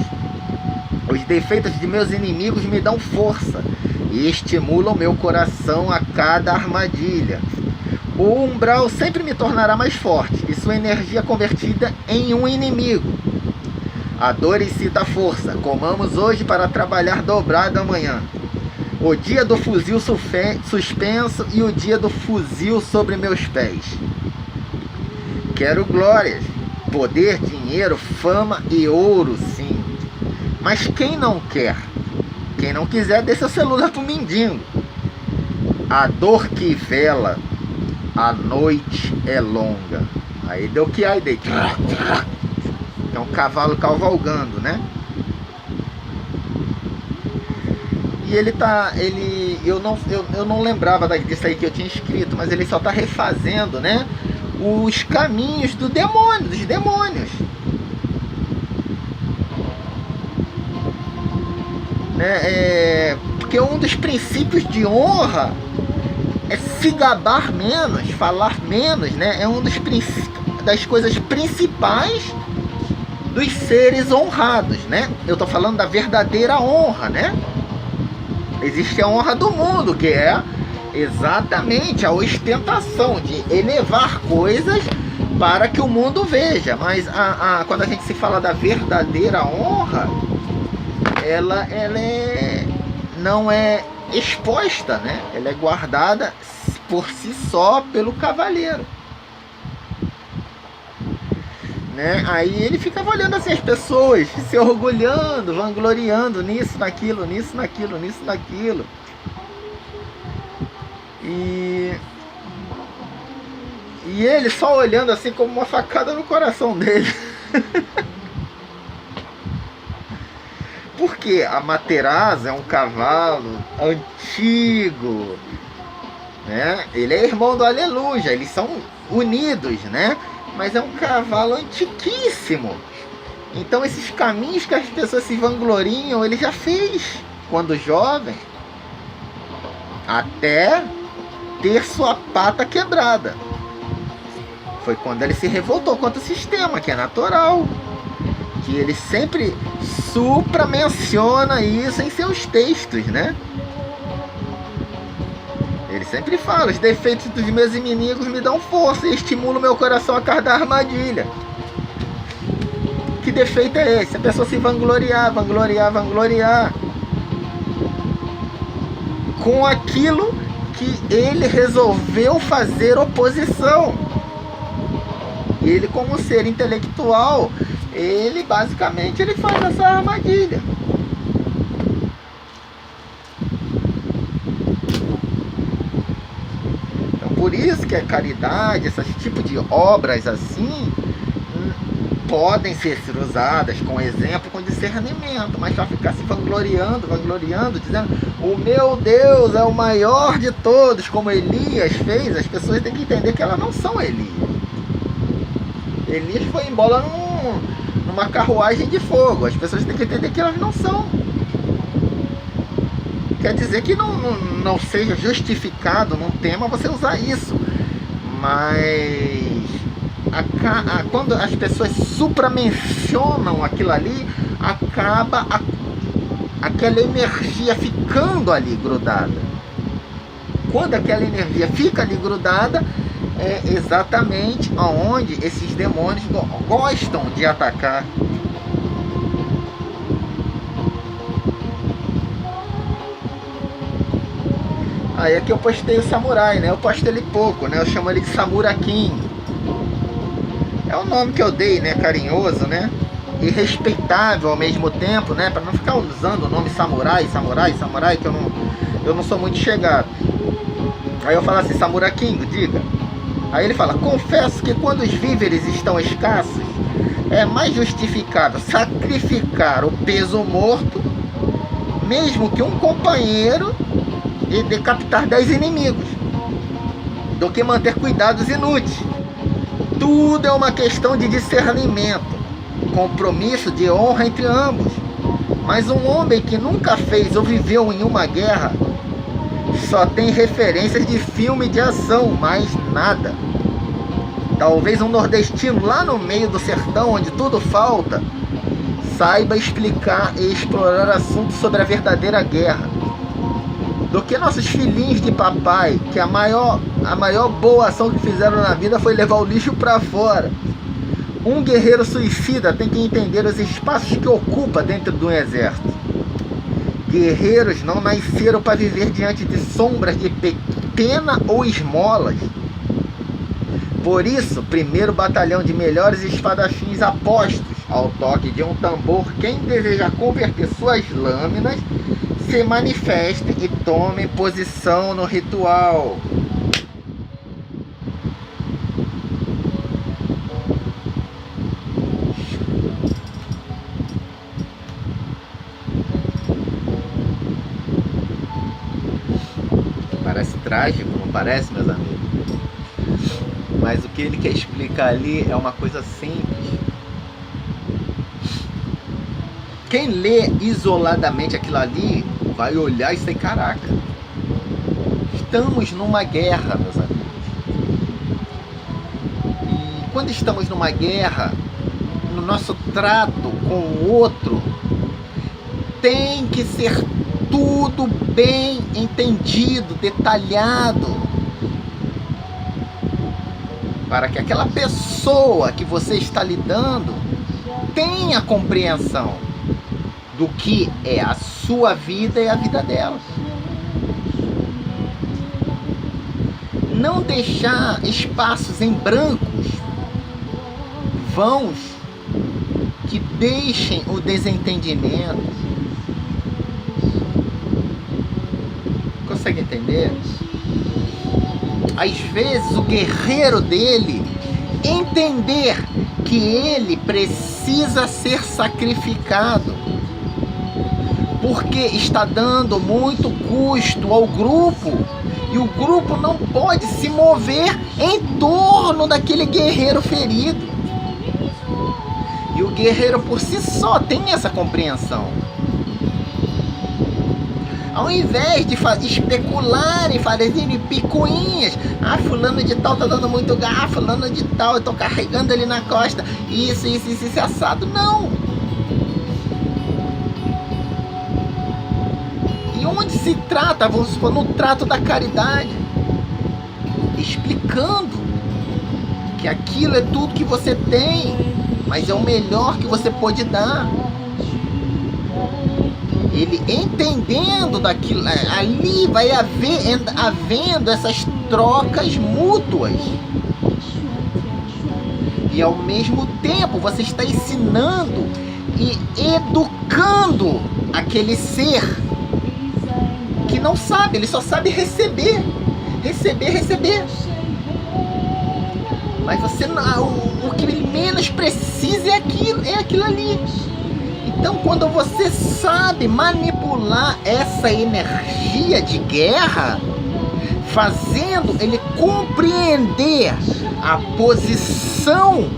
Os defeitos de meus inimigos me dão força e estimulam meu coração a cada armadilha. O umbral sempre me tornará mais forte e sua energia convertida em um inimigo. A dor incita a força. Comamos hoje para trabalhar dobrado amanhã. O dia do fuzil suspenso e o dia do fuzil sobre meus pés. Quero glórias, poder, dinheiro, fama e ouro, sim. Mas quem não quer? Quem não quiser, dê seu celular pro mendigo. A dor que vela, a noite é longa. Aí deu que aí, dei. É um cavalo cavalgando, né? E eu não lembrava disso aí que eu tinha escrito, mas ele só está refazendo, né, os caminhos dos demônios. Né? Porque um dos princípios de honra é se gabar menos, falar menos, né? É um das coisas principais dos seres honrados, né? Eu estou falando da verdadeira honra, né? Existe a honra do mundo, que é exatamente a ostentação de elevar coisas para que o mundo veja. Mas quando a gente se fala da verdadeira honra, ela não é exposta, né? Ela é guardada por si só pelo cavaleiro. Né? Aí ele ficava olhando assim as pessoas, se orgulhando, vangloriando nisso, naquilo. E ele só olhando assim como uma facada no coração dele. Porque a Amaterasu é um cavalo antigo, né? Ele é irmão do Aleluia, eles são unidos, né? Mas é um cavalo antiquíssimo. Então esses caminhos que as pessoas se vangloriam, ele já fez quando jovem, até ter sua pata quebrada. Foi quando ele se revoltou contra o sistema, que é natural. Que ele sempre supra-menciona isso em seus textos, né? Ele sempre fala: os defeitos dos meus inimigos me dão força e estimulam meu coração a cada armadilha. Que defeito é esse? A pessoa se vangloriar com aquilo que ele resolveu fazer oposição. E ele, como ser intelectual, ele basicamente faz essa armadilha. Por isso que a caridade, esse tipo de obras assim, podem ser usadas com exemplo, com discernimento, mas para ficar se vangloriando, dizendo o meu Deus é o maior de todos, como Elias fez, as pessoas têm que entender que elas não são Elias. Elias foi embora numa carruagem de fogo, as pessoas têm que entender que elas não são. Quer dizer que não seja justificado num tema você usar isso, mas quando as pessoas supramencionam aquilo ali, acaba aquela energia ficando ali grudada. Quando aquela energia fica ali grudada, é exatamente onde esses demônios gostam de atacar. Aí aqui eu postei o samurai, né? Eu posto ele pouco, né? Eu chamo ele de Samurakin. É o nome que eu dei, né? Carinhoso, né? E respeitável ao mesmo tempo, né? Para não ficar usando o nome samurai, que eu não sou muito chegado. Aí eu falo assim, Samurakin, diga. Aí ele fala, confesso que quando os víveres estão escassos, é mais justificável sacrificar o peso morto, mesmo que um companheiro, e decapitar 10 inimigos, do que manter cuidados inúteis. Tudo é uma questão de discernimento, compromisso de honra entre ambos. Mas um homem que nunca fez ou viveu em uma guerra só tem referências de filme de ação, mais nada. Talvez um nordestino lá no meio do sertão, onde tudo falta, saiba explicar e explorar assuntos sobre a verdadeira guerra, do que nossos filhinhos de papai, que a maior boa ação que fizeram na vida foi levar o lixo para fora. Um guerreiro suicida tem que entender os espaços que ocupa dentro de um exército. Guerreiros não nasceram para viver diante de sombras de pena ou esmolas. Por isso, primeiro batalhão de melhores espadachins apostos ao toque de um tambor, quem deseja converter suas lâminas, se manifeste e tome posição no ritual. Parece trágico, não parece, meus amigos? Mas o que ele quer explicar ali é uma coisa simples. Quem lê isoladamente aquilo ali vai olhar e dizer, caraca, estamos numa guerra, meus amigos. E quando estamos numa guerra, no nosso trato com o outro, tem que ser tudo bem entendido, detalhado, para que aquela pessoa que você está lidando tenha compreensão do que é a sua vida e a vida dela. Não deixar espaços em brancos, vãos, que deixem o desentendimento. Consegue entender? Às vezes o guerreiro dele entender que ele precisa ser sacrificado, porque está dando muito custo ao grupo, e o grupo não pode se mover em torno daquele guerreiro ferido. E o guerreiro por si só tem essa compreensão. Ao invés de especularem, fazerem picuinhas, fulano de tal tá dando muito gás, fulano de tal, eu tô carregando ele na costa, isso assado, não. E onde se trata, vamos supor, no trato da caridade, explicando que aquilo é tudo que você tem, mas é o melhor que você pode dar. Ele entendendo daquilo, ali vai havendo essas trocas mútuas. E ao mesmo tempo você está ensinando e educando aquele ser que não sabe, ele só sabe receber. Mas você, o que ele menos menos precisa é aquilo ali. Então, quando você sabe manipular essa energia de guerra, fazendo ele compreender a posição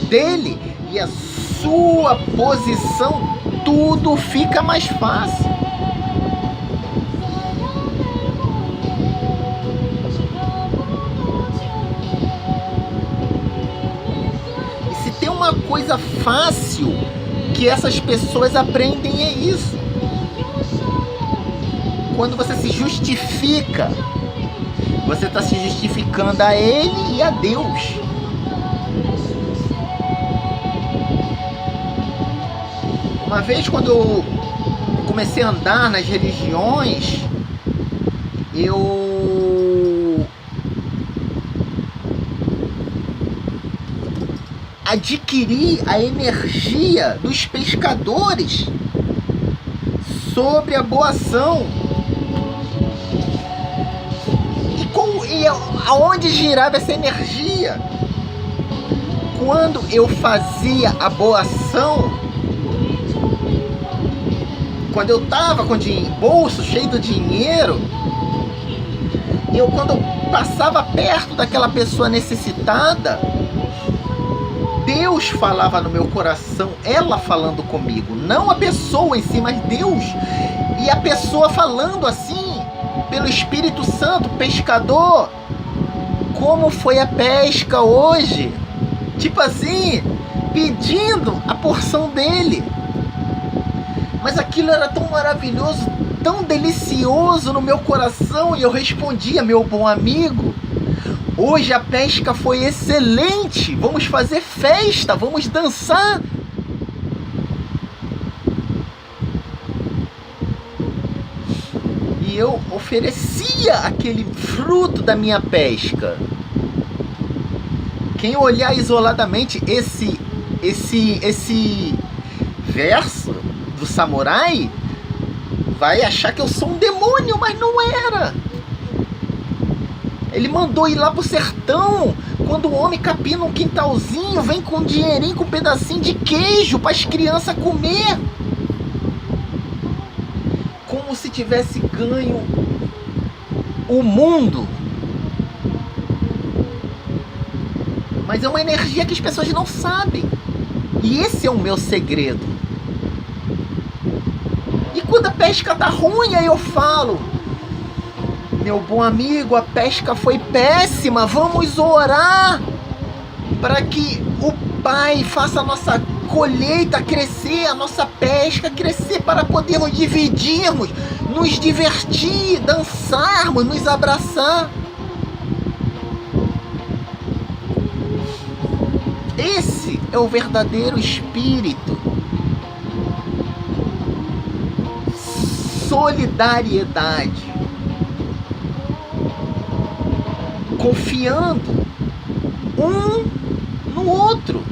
dele e a sua posição, tudo fica mais fácil. E se tem uma coisa fácil que essas pessoas aprendem, é isso. Quando você se justifica, você está se justificando a ele e a Deus. Uma vez, quando eu comecei a andar nas religiões, eu adquiri a energia dos pescadores sobre a boa ação. E aonde girava essa energia? Quando eu fazia a boa ação, quando eu tava com o bolso cheio de dinheiro, quando eu passava perto daquela pessoa necessitada, Deus falava no meu coração, ela falando comigo, não a pessoa em si, mas Deus. E a pessoa falando assim, pelo Espírito Santo: pescador, como foi a pesca hoje? Tipo assim, pedindo a porção dele. Mas aquilo era tão maravilhoso, tão delicioso no meu coração, e eu respondia: meu bom amigo, hoje a pesca foi excelente, vamos fazer festa, vamos dançar. E eu oferecia aquele fruto da minha pesca. Quem olhar isoladamente esse verso do samurai vai achar que eu sou um demônio, mas não era. Ele mandou ir lá pro sertão, quando o homem capina um quintalzinho, vem com um dinheirinho, com um pedacinho de queijo para as crianças comer, como se tivesse ganho o mundo. Mas é uma energia que as pessoas não sabem, e esse é o meu segredo. E quando a pesca tá ruim, aí eu falo: meu bom amigo, a pesca foi péssima, vamos orar para que o Pai faça a nossa colheita crescer, a nossa pesca crescer, para podermos dividirmos, nos divertir, dançarmos, nos abraçar. Esse é o verdadeiro espírito. Solidariedade. Confiando um no outro.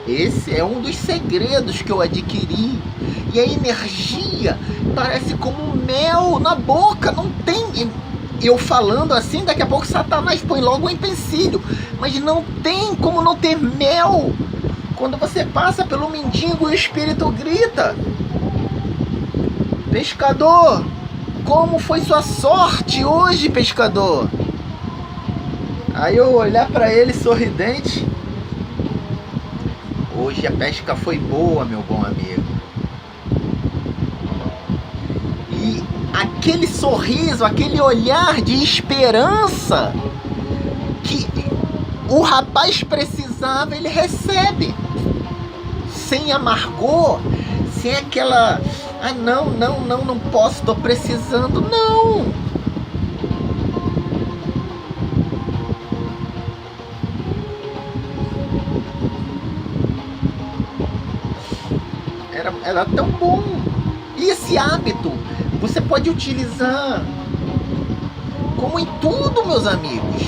Esse é um dos segredos que eu adquiri. E a energia parece como mel na boca. Não tem... Eu falando assim, daqui a pouco Satanás põe logo um empecilho. Mas não tem como não ter mel. Quando você passa pelo mendigo, o espírito grita: pescador, como foi sua sorte hoje, pescador? Aí eu olhar para ele sorridente: hoje a pesca foi boa, meu bom amigo. E aquele sorriso, aquele olhar de esperança que o rapaz precisava, ele recebe. Sem amargor, sem aquela: ah, não posso, estou precisando. Não. Era tão bom. E esse hábito você pode utilizar como em tudo, meus amigos.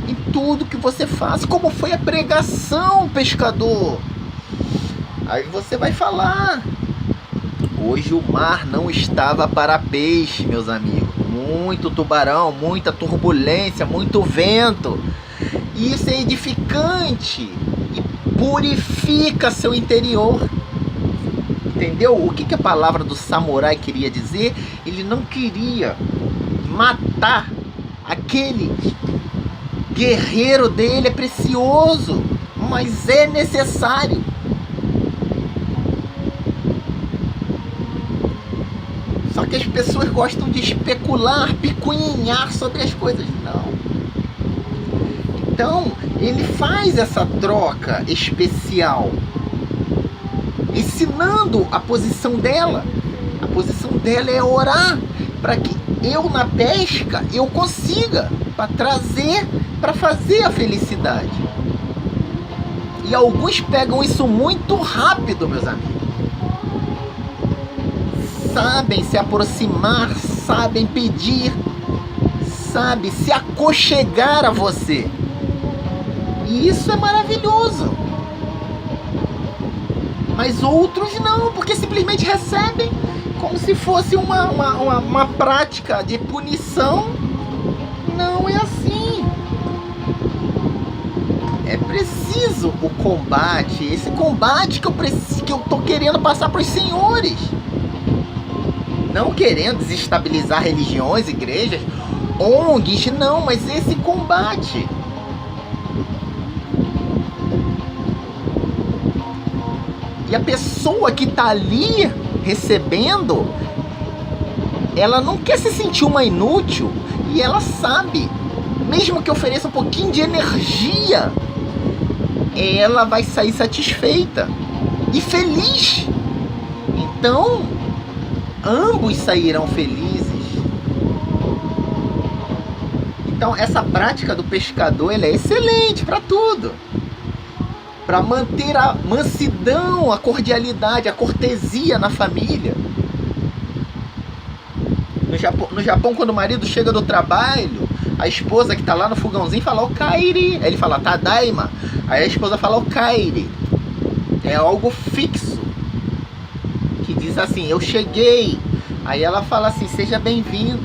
Em tudo que você faz. Como foi a pregação, pescador? Aí você vai falar: hoje o mar não estava para peixe, meus amigos. muito tubarão, muita turbulência, muito vento. E isso é edificante e purifica seu interior. Entendeu? O que a palavra do samurai queria dizer? Ele não queria matar aquele guerreiro dele, é precioso, mas é necessário. Só que as pessoas gostam de especular, picuinhar sobre as coisas. Não. Então, ele faz essa troca especial, ensinando a posição dela. A posição dela é orar para que eu na pesca eu consiga para trazer, para fazer a felicidade. E alguns pegam isso muito rápido, meus amigos. Sabem se aproximar, sabem pedir, sabe se aconchegar a você. E isso é maravilhoso. Mas outros não, porque simplesmente recebem como se fosse uma prática de punição. Não é assim. É preciso o combate, esse combate que eu tô querendo passar para os senhores. Não querendo desestabilizar religiões, igrejas, ONGs, não, mas esse combate. E a pessoa que está ali recebendo, ela não quer se sentir uma inútil. E ela sabe, mesmo que ofereça um pouquinho de energia, ela vai sair satisfeita e feliz. Então, ambos sairão felizes. Então, essa prática do pescador, ela é excelente para tudo. Para manter a mansidão, a cordialidade, a cortesia na família. No Japão, quando o marido chega do trabalho, a esposa que está lá no fogãozinho fala o kairi. Aí ele fala tadaima. Aí a esposa fala o kairi. É algo fixo. Que diz assim, eu cheguei. Aí ela fala assim, seja bem-vindo.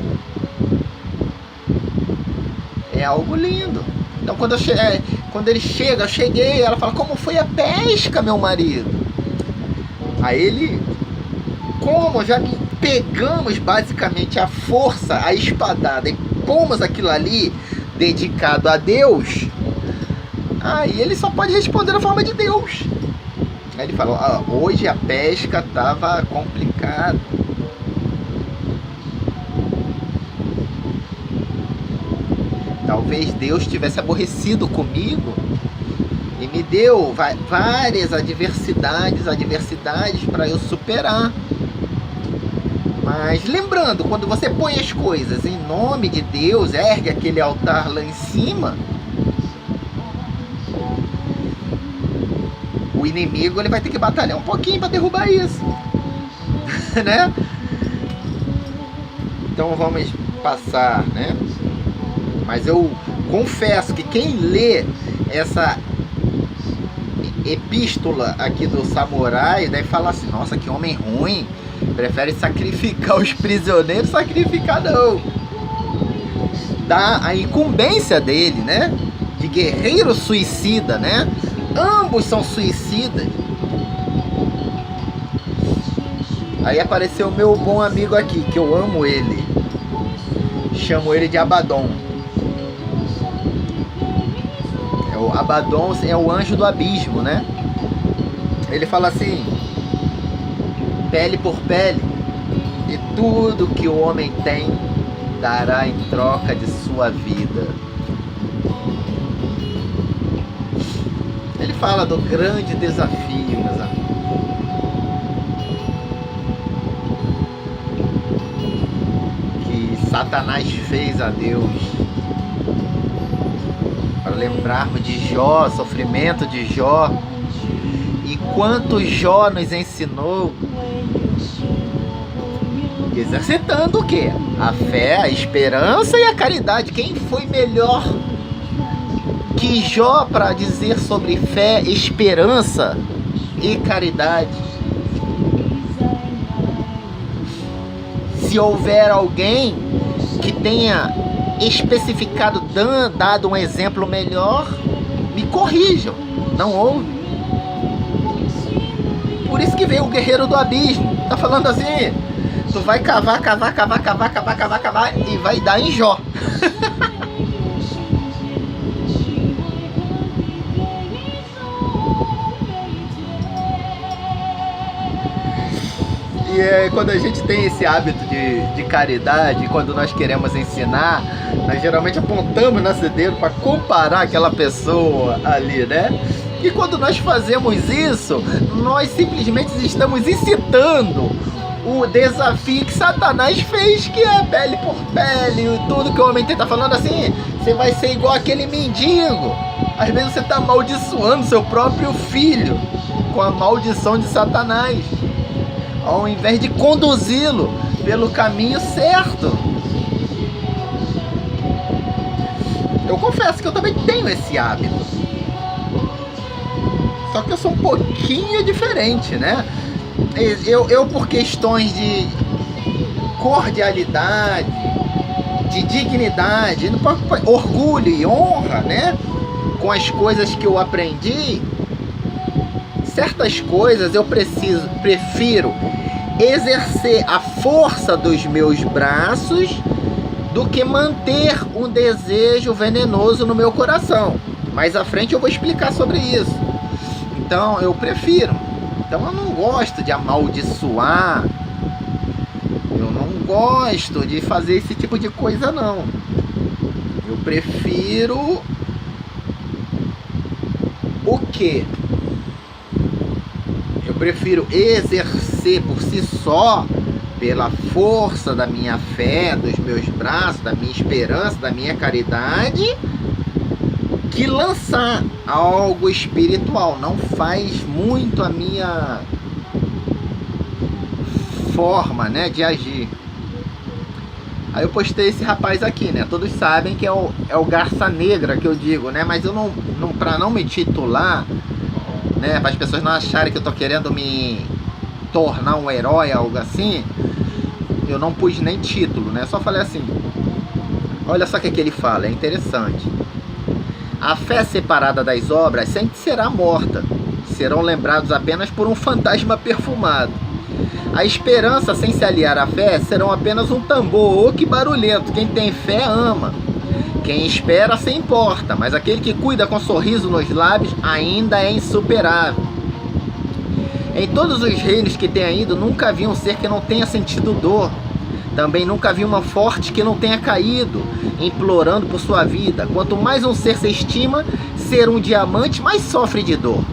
É algo lindo. Então quando ele chega, eu cheguei, ela fala, como foi a pesca, meu marido? Aí ele, como já que pegamos basicamente a força, a espadada e pomos aquilo ali dedicado a Deus, aí ele só pode responder na forma de Deus. Aí ele fala, hoje a pesca estava complicada. Talvez Deus tivesse aborrecido comigo e me deu várias adversidades para eu superar. Mas lembrando, quando você põe as coisas em nome de Deus, ergue aquele altar lá em cima, o inimigo ele vai ter que batalhar um pouquinho para derrubar isso. Né? Então vamos passar, né? Mas eu confesso que quem lê essa epístola aqui do samurai deve falar assim, nossa, que homem ruim, prefere sacrificar os prisioneiros. Sacrificar não, dá a incumbência dele, né, de guerreiro suicida, né, ambos são suicidas. Aí apareceu o meu bom amigo aqui, que eu amo ele, chamo ele de Abaddon. Abaddon é o anjo do abismo, né? Ele fala assim, pele por pele, e tudo que o homem tem dará em troca de sua vida. Ele fala do grande desafio, meus amigos. Que Satanás fez a Deus. Para lembrarmos de Jó, sofrimento de Jó, e quanto Jó nos ensinou, exercitando o quê? A fé, a esperança e a caridade. Quem foi melhor que Jó para dizer sobre fé, esperança e caridade? Se houver alguém que tenha especificado, dado um exemplo melhor, me corrijam. Não houve. Por isso que veio o guerreiro do abismo. Tá falando assim, tu vai cavar e vai dar em Jó. E quando a gente tem esse hábito de caridade, quando nós queremos ensinar, nós geralmente apontamos nosso dedo para comparar aquela pessoa ali, né? E quando nós fazemos isso, nós simplesmente estamos incitando o desafio que Satanás fez, que é pele por pele, tudo que o homem tenta falando assim, você vai ser igual aquele mendigo. Às vezes você está amaldiçoando seu próprio filho com a maldição de Satanás, ao invés de conduzi-lo pelo caminho certo. Eu confesso que eu também tenho esse hábito, só que eu sou um pouquinho diferente, né? Eu por questões de cordialidade, de dignidade, orgulho e honra, né? Com as coisas que eu aprendi, certas coisas eu prefiro exercer a força dos meus braços do que manter um desejo venenoso no meu coração. Mais à frente eu vou explicar sobre isso. Então eu prefiro. Então eu não gosto de amaldiçoar. Eu não gosto de fazer esse tipo de coisa, não. Eu prefiro o quê? Eu prefiro exercer por si só, pela força da minha fé, dos meus braços, da minha esperança, da minha caridade, que lançar algo espiritual. Não faz muito a minha forma, né, de agir. Aí eu postei esse rapaz aqui, né? Todos sabem que é o Garça Negra que eu digo, né? Mas eu não para não me titular, né, para as pessoas não acharem que eu tô querendo me tornar um herói, algo assim, eu não pus nem título, né? Só falei assim, olha só o que ele fala, é interessante. A fé separada das obras sempre será morta, serão lembrados apenas por um fantasma perfumado. A esperança sem se aliar à fé serão apenas um tambor oco e barulhento. Quem tem fé ama, quem espera se importa, mas aquele que cuida com sorriso nos lábios ainda é insuperável. Em todos os reinos que tenha ido, nunca vi um ser que não tenha sentido dor. Também nunca vi uma forte que não tenha caído, implorando por sua vida. Quanto mais um ser se estima ser um diamante, mais sofre de dor.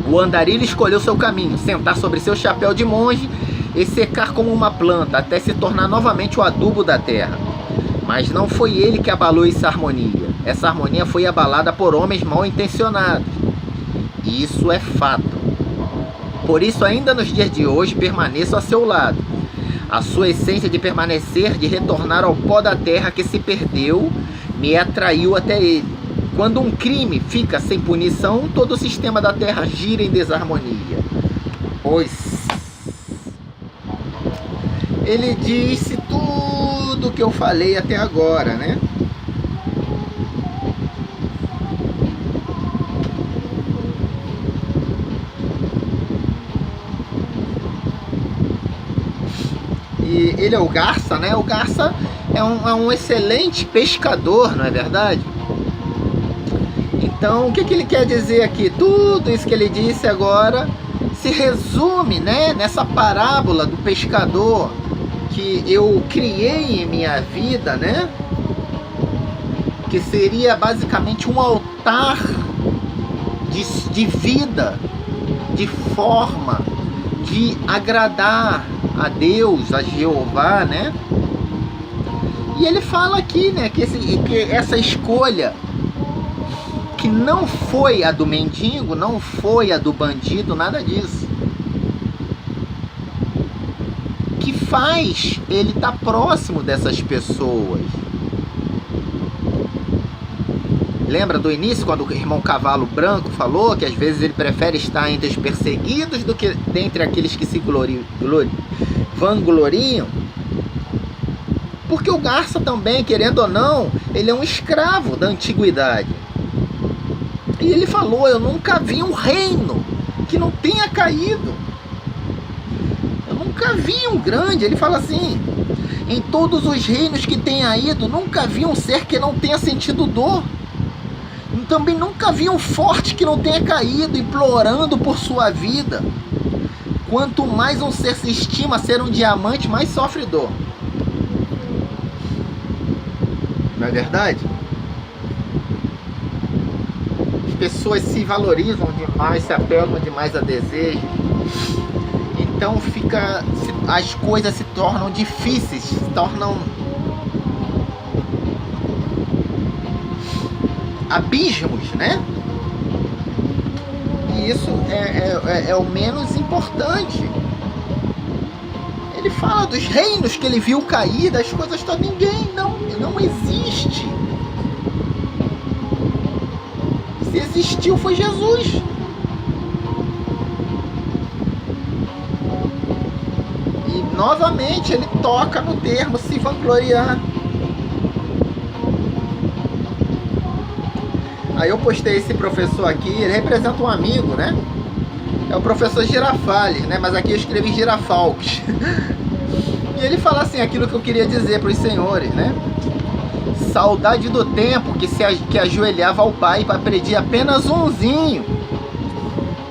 O andarilho escolheu seu caminho, sentar sobre seu chapéu de monge e secar como uma planta, até se tornar novamente o adubo da terra. Mas não foi ele que abalou essa harmonia. Essa harmonia foi abalada por homens mal intencionados. E isso é fato. Por isso, ainda nos dias de hoje, permaneço a seu lado. A sua essência de permanecer, de retornar ao pó da terra que se perdeu, me atraiu até ele. Quando um crime fica sem punição, todo o sistema da terra gira em desarmonia. Pois ele disse tudo o que eu falei até agora, né? E ele é o Garça, né? O Garça é um excelente pescador, não é verdade? Então, o que ele quer dizer aqui? Tudo isso que ele disse agora se resume, né, nessa parábola do pescador que eu criei em minha vida, né? Que seria basicamente um altar de vida, de forma de agradar a Deus, a Jeová, né? E ele fala aqui, né, que essa escolha, que não foi a do mendigo, não foi a do bandido, nada disso, que faz ele estar próximo dessas pessoas. Lembra do início, quando o irmão Cavalo Branco falou que às vezes ele prefere estar entre os perseguidos do que dentre aqueles que se vangloriam? Porque o Garça também, querendo ou não, ele é um escravo da antiguidade. E ele falou, eu nunca vi um reino que não tenha caído. Eu nunca vi um grande, ele fala assim, em todos os reinos que tenha ido, nunca vi um ser que não tenha sentido dor. Também nunca vi um forte que não tenha caído, implorando por sua vida. Quanto mais um ser se estima ser um diamante, mais sofre dor. Não é verdade? As pessoas se valorizam demais, se apegam demais a desejos. Então as coisas se tornam difíceis, se tornam abismos, né? E isso é o menos importante. Ele fala dos reinos que ele viu cair, das coisas todas. Ninguém, não existe. Se existiu, foi Jesus. E novamente ele toca no termo se vangloriar. Aí eu postei esse professor aqui, ele representa um amigo, né? É o professor Girafales, né? Mas aqui eu escrevi Girafalques. E ele fala assim, aquilo que eu queria dizer para os senhores, né? Saudade do tempo que ajoelhava ao pai para pedir apenas umzinho.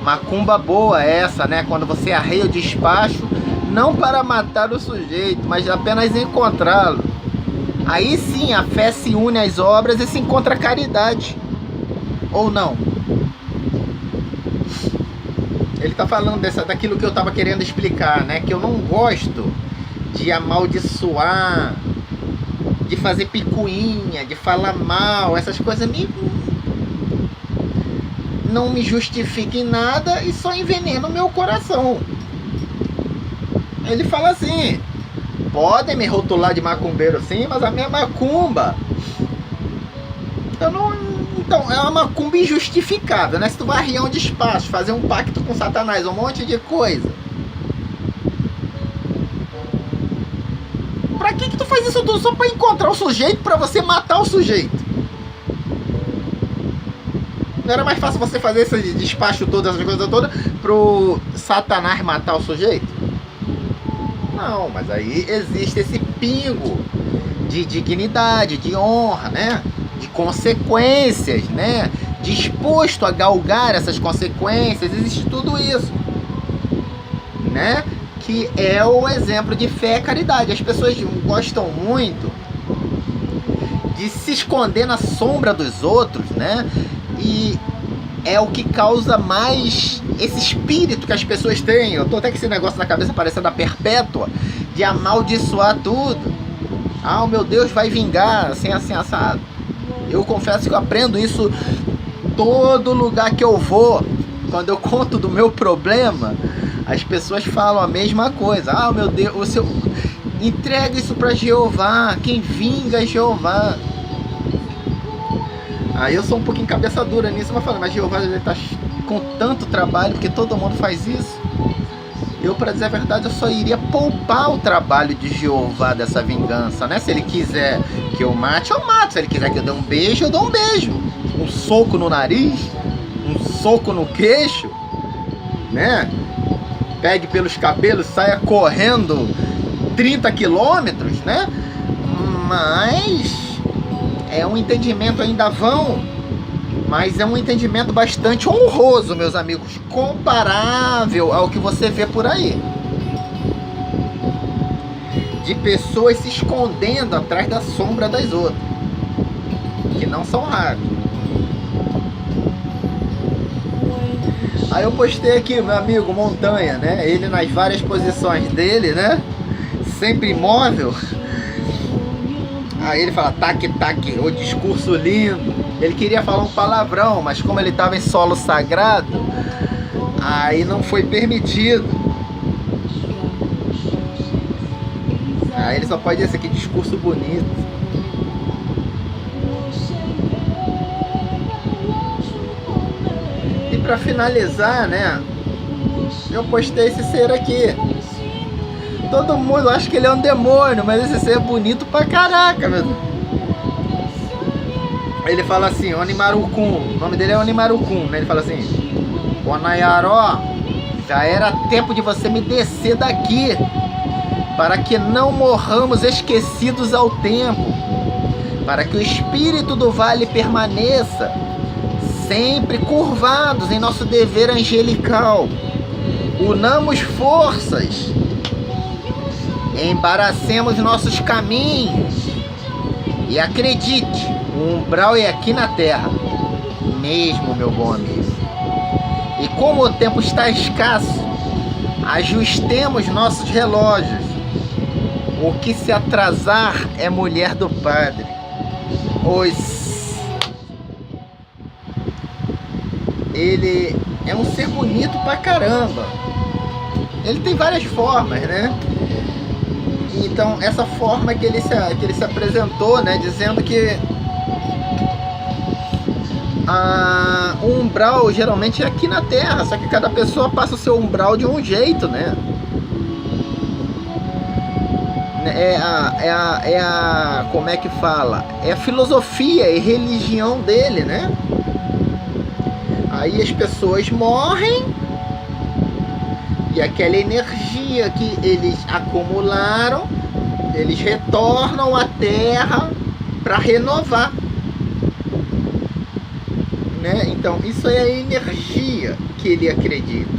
Macumba boa essa, né? Quando você arreia o despacho, não para matar o sujeito, mas apenas encontrá-lo. Aí sim a fé se une às obras e se encontra a caridade. Ou não? Ele está falando daquilo que eu estava querendo explicar, né? Que eu não gosto de amaldiçoar, de fazer picuinha, de falar mal, essas coisas não me justificam em nada e só envenenam o meu coração. Ele fala assim, podem me rotular de macumbeiro sim, mas a minha macumba, então, é uma macumba injustificável, né? Se tu vai arriar um despacho, fazer um pacto com Satanás, um monte de coisa. Pra que tu faz isso tudo? Só pra encontrar o sujeito, pra você matar o sujeito? Não era mais fácil você fazer esse despacho todo, essas coisas todas, pro Satanás matar o sujeito? Não, mas aí existe esse pingo de dignidade, de honra, né? De consequências, né? Disposto a galgar essas consequências, existe tudo isso, né? Que é o exemplo de fé e caridade. As pessoas gostam muito de se esconder na sombra dos outros, né? E é o que causa mais esse espírito que as pessoas têm. Eu tô até com esse negócio na cabeça parecendo a Perpétua, de amaldiçoar tudo. Ah, o meu Deus vai vingar, assim, assado. Eu confesso que eu aprendo isso todo lugar que eu vou. Quando eu conto do meu problema, as pessoas falam a mesma coisa. Ah, meu Deus, entrega isso para Jeová. Quem vinga é Jeová. Aí eu sou um pouquinho cabeça dura nisso, mas falando, mas Jeová está com tanto trabalho, porque todo mundo faz isso. Eu, para dizer a verdade, eu só iria poupar o trabalho de Jeová dessa vingança, né? Se ele quiser que eu mate, eu mato. Se ele quiser que eu dê um beijo, eu dou um beijo. Um soco no nariz, um soco no queixo, né? Pegue pelos cabelos, saia correndo 30 quilômetros, né? Mas é um entendimento ainda vão, mas é um entendimento bastante honroso, meus amigos, comparável ao que você vê por aí, de pessoas se escondendo atrás da sombra das outras, que não são raros. Aí eu postei aqui, meu amigo Montanha, né? Ele nas várias posições dele, né? Sempre imóvel. Aí ele fala, tac, tac, o discurso lindo. Ele queria falar um palavrão, mas como ele estava em solo sagrado, aí não foi permitido. Aí ele só pode dizer aqui, discurso bonito. E para finalizar, né, eu postei esse ser aqui. Todo mundo acha que ele é um demônio, mas esse ser é bonito pra caraca, meu Deus. Ele fala assim, Onimarukun, o nome dele é Onimarukun, né? Ele fala assim, Onayaró, já era tempo de você me descer daqui, para que não morramos esquecidos ao tempo, para que o espírito do vale permaneça, sempre curvados em nosso dever angelical. Unamos forças, embaracemos nossos caminhos, e acredite, o umbral é aqui na Terra, mesmo, meu bom amigo. E como o tempo está escasso, ajustemos nossos relógios. O que se atrasar é mulher do padre. Ele é um ser bonito pra caramba. Ele tem várias formas, né? Então, essa forma que ele se apresentou, né? Dizendo que o umbral geralmente é aqui na Terra, só que cada pessoa passa o seu umbral de um jeito, né? Como é que fala? É a filosofia e religião dele, né? Aí as pessoas morrem e aquela energia que eles acumularam, eles retornam à Terra para renovar, né? Então isso é a energia que ele acredita.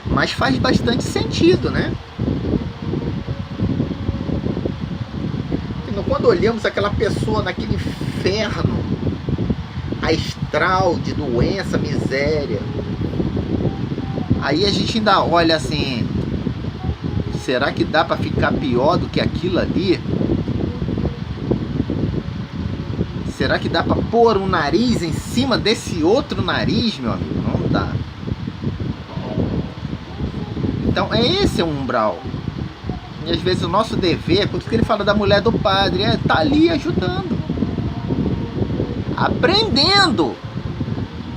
Mas faz bastante sentido, né? Quando olhamos aquela pessoa naquele inferno astral de doença, miséria, aí a gente ainda olha assim, será que dá para ficar pior do que aquilo ali? Será que dá para pôr um nariz em cima desse outro nariz, meu amigo? Não dá. Então esse é um umbral. E às vezes o nosso dever, por isso que ele fala da mulher do padre, é estar ali ajudando, aprendendo,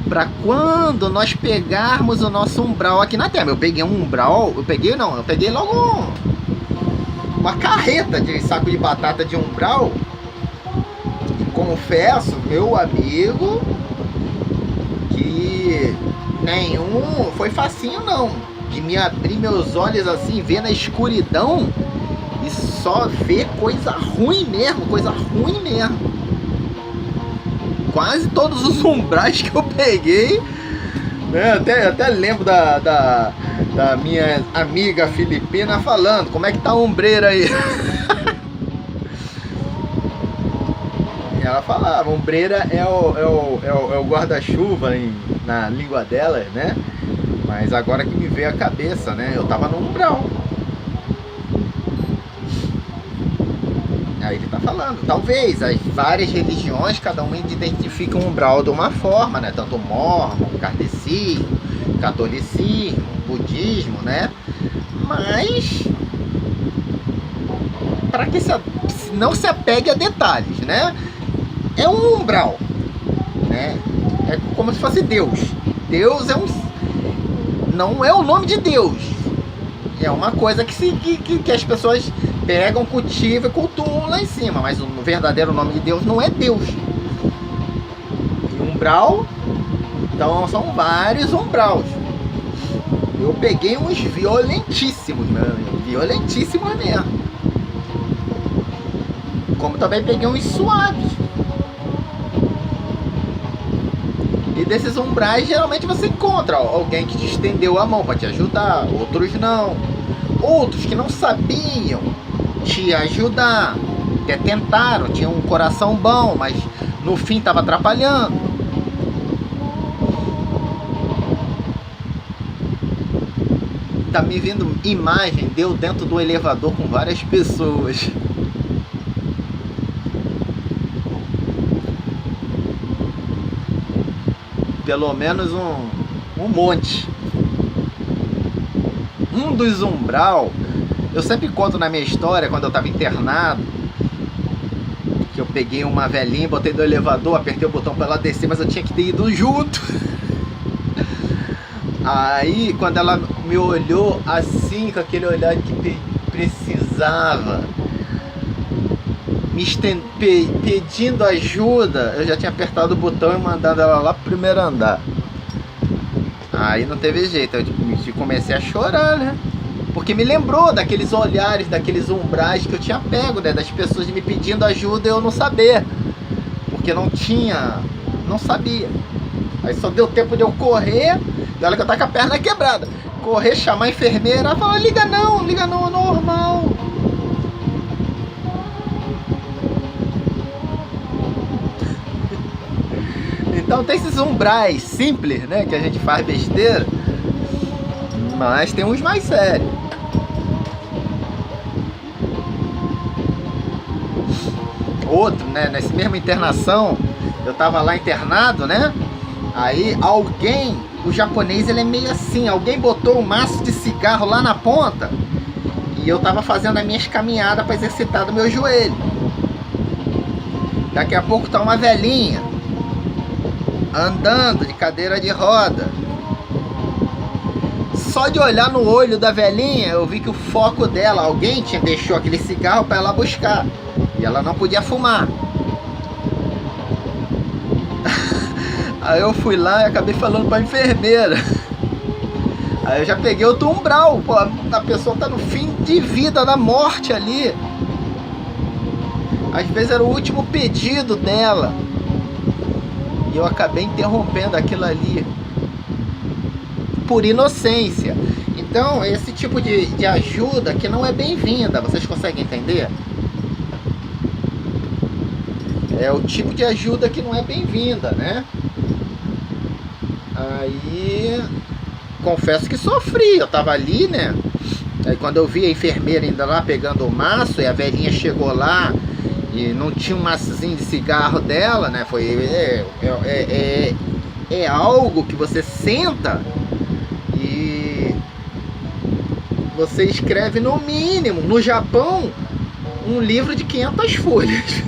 para quando nós pegarmos o nosso umbral aqui na Terra. Eu peguei um umbral, eu peguei logo uma carreta de saco de batata de umbral. E confesso, meu amigo, que nenhum foi facinho não. De me abrir meus olhos assim, ver na escuridão e só ver coisa ruim mesmo. Quase todos os umbrais que eu peguei, né? Até lembro da minha amiga filipina falando, como é que tá a ombreira aí? Ela falava, ombreira é o guarda-chuva na língua dela, né? Mas agora que me veio a cabeça, né? Eu tava no umbral. Aí ele tá falando, talvez as várias religiões, cada uma identifica um umbral de uma forma, né? Tanto o mórmon, o kardecismo, catolicismo, budismo, né? Mas para que não se apegue a detalhes, né? É um umbral, né? É como se fosse Deus. Deus não é o nome de Deus. É uma coisa que as pessoas pegam, cultivam e cultuam lá em cima. Mas o verdadeiro nome de Deus não é Deus. E umbral, então são vários umbraus. Eu peguei uns violentíssimos, meu amigo. Violentíssimos mesmo. Como também peguei uns suaves. E desses umbrais, geralmente você encontra alguém que te estendeu a mão para te ajudar, outros não. Outros que não sabiam te ajudar, até tentaram, tinham um coração bom, mas no fim estava atrapalhando. Tá me vindo imagem, deu dentro do elevador com várias pessoas. Pelo menos um monte. Um dos umbral, eu sempre conto na minha história, quando eu estava internado, que eu peguei uma velhinha, botei no elevador, apertei o botão para ela descer, mas eu tinha que ter ido junto. Aí, quando ela me olhou assim, assim, com aquele olhar que precisava, pedindo ajuda. Eu já tinha apertado o botão e mandado ela lá pro primeiro andar. Aí não teve jeito, eu comecei a chorar, né? Porque me lembrou daqueles olhares, daqueles umbrais que eu tinha pego, né? Das pessoas me pedindo ajuda e eu não saber. Porque não sabia. Aí só deu tempo de eu correr, e olha que eu tava com a perna quebrada. Correr, chamar a enfermeira, ela falou, liga não, é normal. Então tem esses umbrais simples, né, que a gente faz besteira, mas tem uns mais sérios. Outro, né, nessa mesma internação, eu tava lá internado, né, aí alguém, o japonês ele é meio assim, alguém botou um maço de cigarro lá na ponta, e eu tava fazendo as minhas caminhadas para exercitar do meu joelho. Daqui a pouco tá uma velhinha andando de cadeira de roda. Só de olhar no olho da velhinha, eu vi que o foco dela, alguém deixou aquele cigarro para ela buscar, e ela não podia fumar. Aí eu fui lá e acabei falando para a enfermeira. Aí eu já peguei outro umbral, pô, a pessoa tá no fim de vida, na morte ali. Às vezes era o último pedido dela, e eu acabei interrompendo aquilo ali por inocência. Então esse tipo de ajuda que não é bem-vinda, vocês conseguem entender? É o tipo de ajuda que não é bem-vinda, né? Aí confesso que sofri, eu tava ali, né? Aí quando eu vi a enfermeira ainda lá pegando o maço, e a velhinha chegou lá e não tinha um maçozinho de cigarro dela, né? É algo que você senta e você escreve no mínimo, no Japão, um livro de 500 folhas.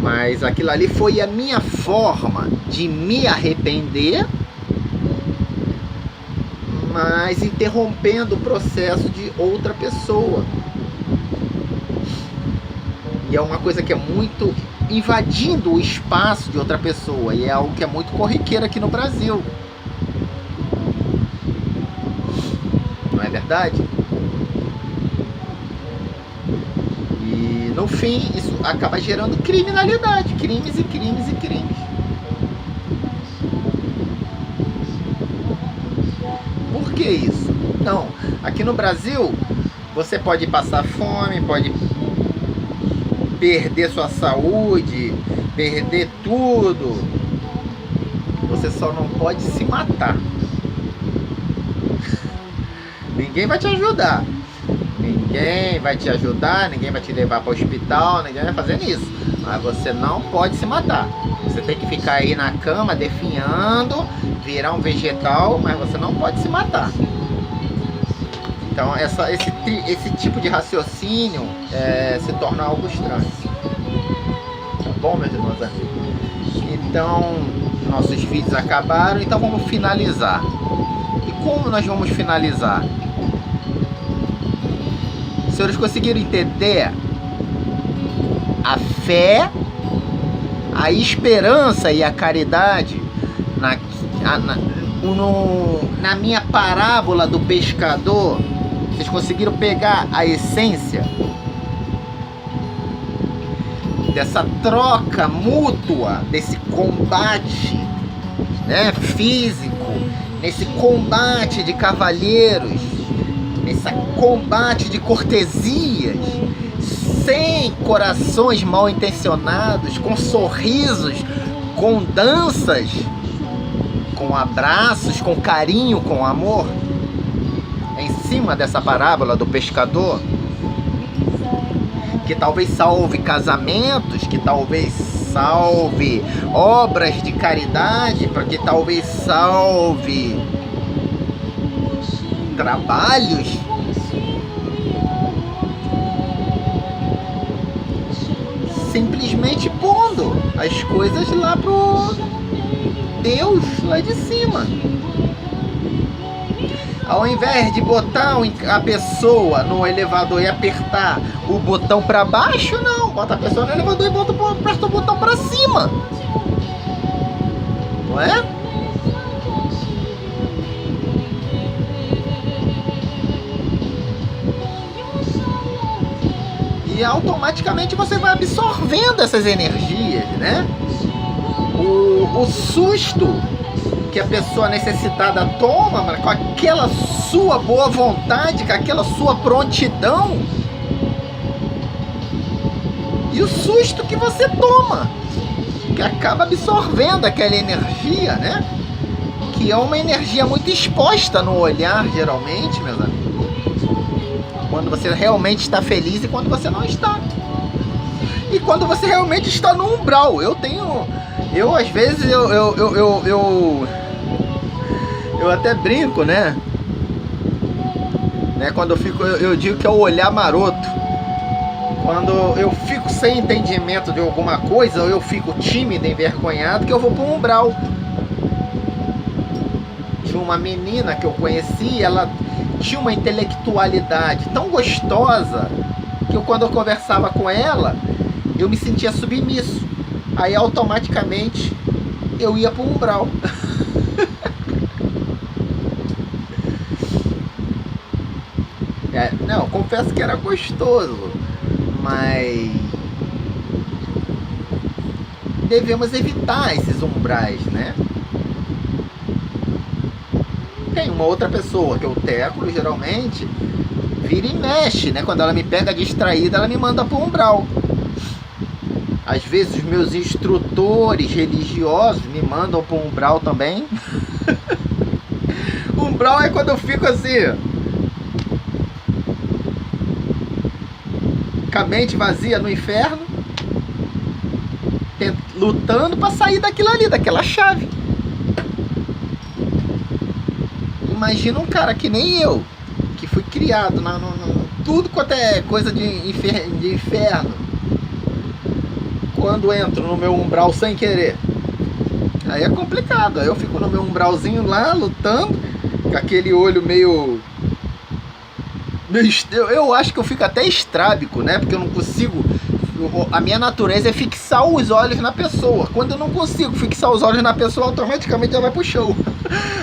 Mas aquilo ali foi a minha forma de me arrepender, mas interrompendo o processo de outra pessoa. E é uma coisa que é muito invadindo o espaço de outra pessoa, e é algo que é muito corriqueiro aqui no Brasil. Não é verdade? E no fim isso acaba gerando criminalidade, crimes e crimes e crimes. Por que isso? Então, aqui no Brasil você pode passar fome, pode perder sua saúde, perder tudo. Você só não pode se matar. Ninguém vai te ajudar. Ninguém vai te ajudar, ninguém vai te levar para o hospital, ninguém vai fazer isso. Mas você não pode se matar. Você tem que ficar aí na cama definhando, virar um vegetal, mas você não pode se matar. Então esse tipo de raciocínio se torna algo estranho. Tá bom, meus irmãos amigos? Então, nossos vídeos acabaram, então vamos finalizar. E como nós vamos finalizar? Os senhores conseguiram entender a fé, a esperança e a caridade na minha parábola do pescador? Vocês conseguiram pegar a essência dessa troca mútua, desse combate, né, físico, nesse combate de cavalheiros, nesse combate de cortesias, sem corações mal intencionados, com sorrisos, com danças, com abraços, com carinho, com amor? Em cima dessa parábola do pescador, que talvez salve casamentos, que talvez salve obras de caridade, para que talvez salve trabalhos. Simplesmente pondo as coisas lá pro Deus lá de cima. Ao invés de botar a pessoa no elevador e apertar o botão para baixo, não. Bota a pessoa no elevador e aperta o botão para cima. Não é? E automaticamente você vai absorvendo essas energias, né? O susto que a pessoa necessitada toma, mano, com aquela sua boa vontade, com aquela sua prontidão, e o susto que você toma, que acaba absorvendo aquela energia, né? Que é uma energia muito exposta no olhar, geralmente, meus amigos. Quando você realmente está feliz e quando você não está. E quando você realmente está no umbral. Eu às vezes, eu até brinco, né? Quando eu digo que é o olhar maroto. Quando eu fico sem entendimento de alguma coisa, ou eu fico tímido, envergonhado, que eu vou para um umbral. Tinha uma menina que eu conheci, ela tinha uma intelectualidade tão gostosa, que quando eu conversava com ela, eu me sentia submisso. Aí automaticamente eu ia para um umbral. Não, confesso que era gostoso, mas devemos evitar esses umbrais, né? Tem uma outra pessoa que eu teclo, geralmente, vira e mexe, né? Quando ela me pega distraída, ela me manda para o umbral. Às vezes os meus instrutores religiosos me mandam para o umbral também. Umbral é quando eu fico assim, com a mente vazia no inferno, lutando para sair daquilo ali, daquela chave. Imagina um cara que nem eu, que fui criado tudo quanto é coisa de inferno. Quando entro no meu umbral sem querer, aí é complicado. Aí eu fico no meu umbralzinho lá, lutando, com aquele olho meio... Eu acho que eu fico até estrábico, né? Porque eu não consigo... A minha natureza é fixar os olhos na pessoa. Quando eu não consigo fixar os olhos na pessoa, automaticamente ela vai pro chão.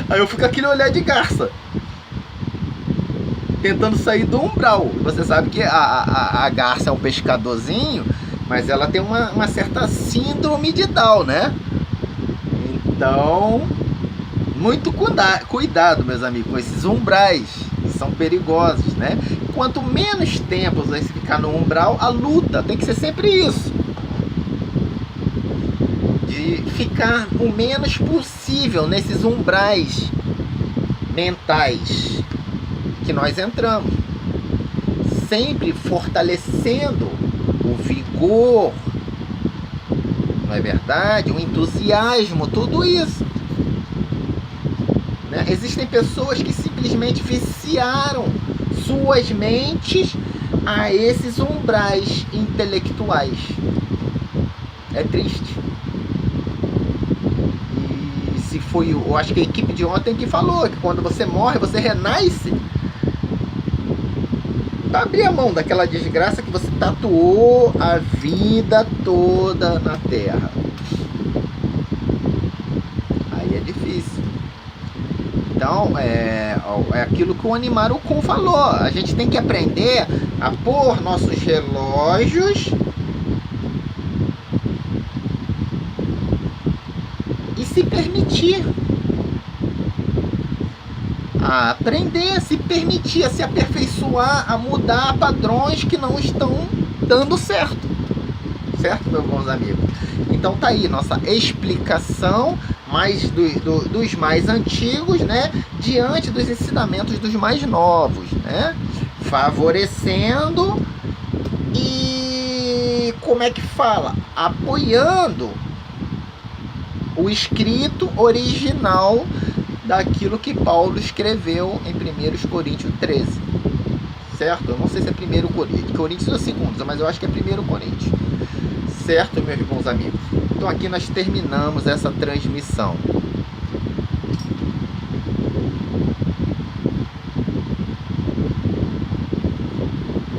Aí eu fico aquele olhar de garça, tentando sair do umbral. Você sabe que a garça é um pescadorzinho, mas ela tem uma certa síndrome de Down, né? Então, muito cuidado, meus amigos, com esses umbrais, que são perigosos, né? Quanto menos tempo você ficar no umbral, a luta tem que ser sempre isso. De ficar o menos possível nesses umbrais mentais que nós entramos. Sempre fortalecendo o vigor, não é verdade? O entusiasmo, tudo isso. Né? Existem pessoas que simplesmente viciaram suas mentes a esses umbrais intelectuais. É triste. E se foi, eu acho que a equipe de ontem que falou que quando você morre, você renasce para abrir a mão daquela desgraça que você tatuou a vida toda na Terra. Aí é difícil. Então, é aquilo que o Animaru Kun falou. A gente tem que aprender a pôr nossos relógios e se permitir. A aprender, a se permitir, a se aperfeiçoar, a mudar padrões que não estão dando certo. Certo, meus bons amigos? Então tá aí nossa explicação mais dos mais antigos, né, diante dos ensinamentos dos mais novos, né, favorecendo e, como é que fala, apoiando o escrito original daquilo que Paulo escreveu em 1 Coríntios 13, certo? Eu não sei se é 1 Coríntios ou 2, mas eu acho que é 1 Coríntios. Certo, meus bons amigos? Então aqui nós terminamos essa transmissão.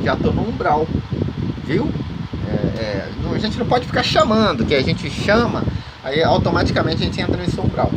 já tô no umbral, viu? A gente não pode ficar chamando, que a gente chama, aí automaticamente a gente entra nesse umbral.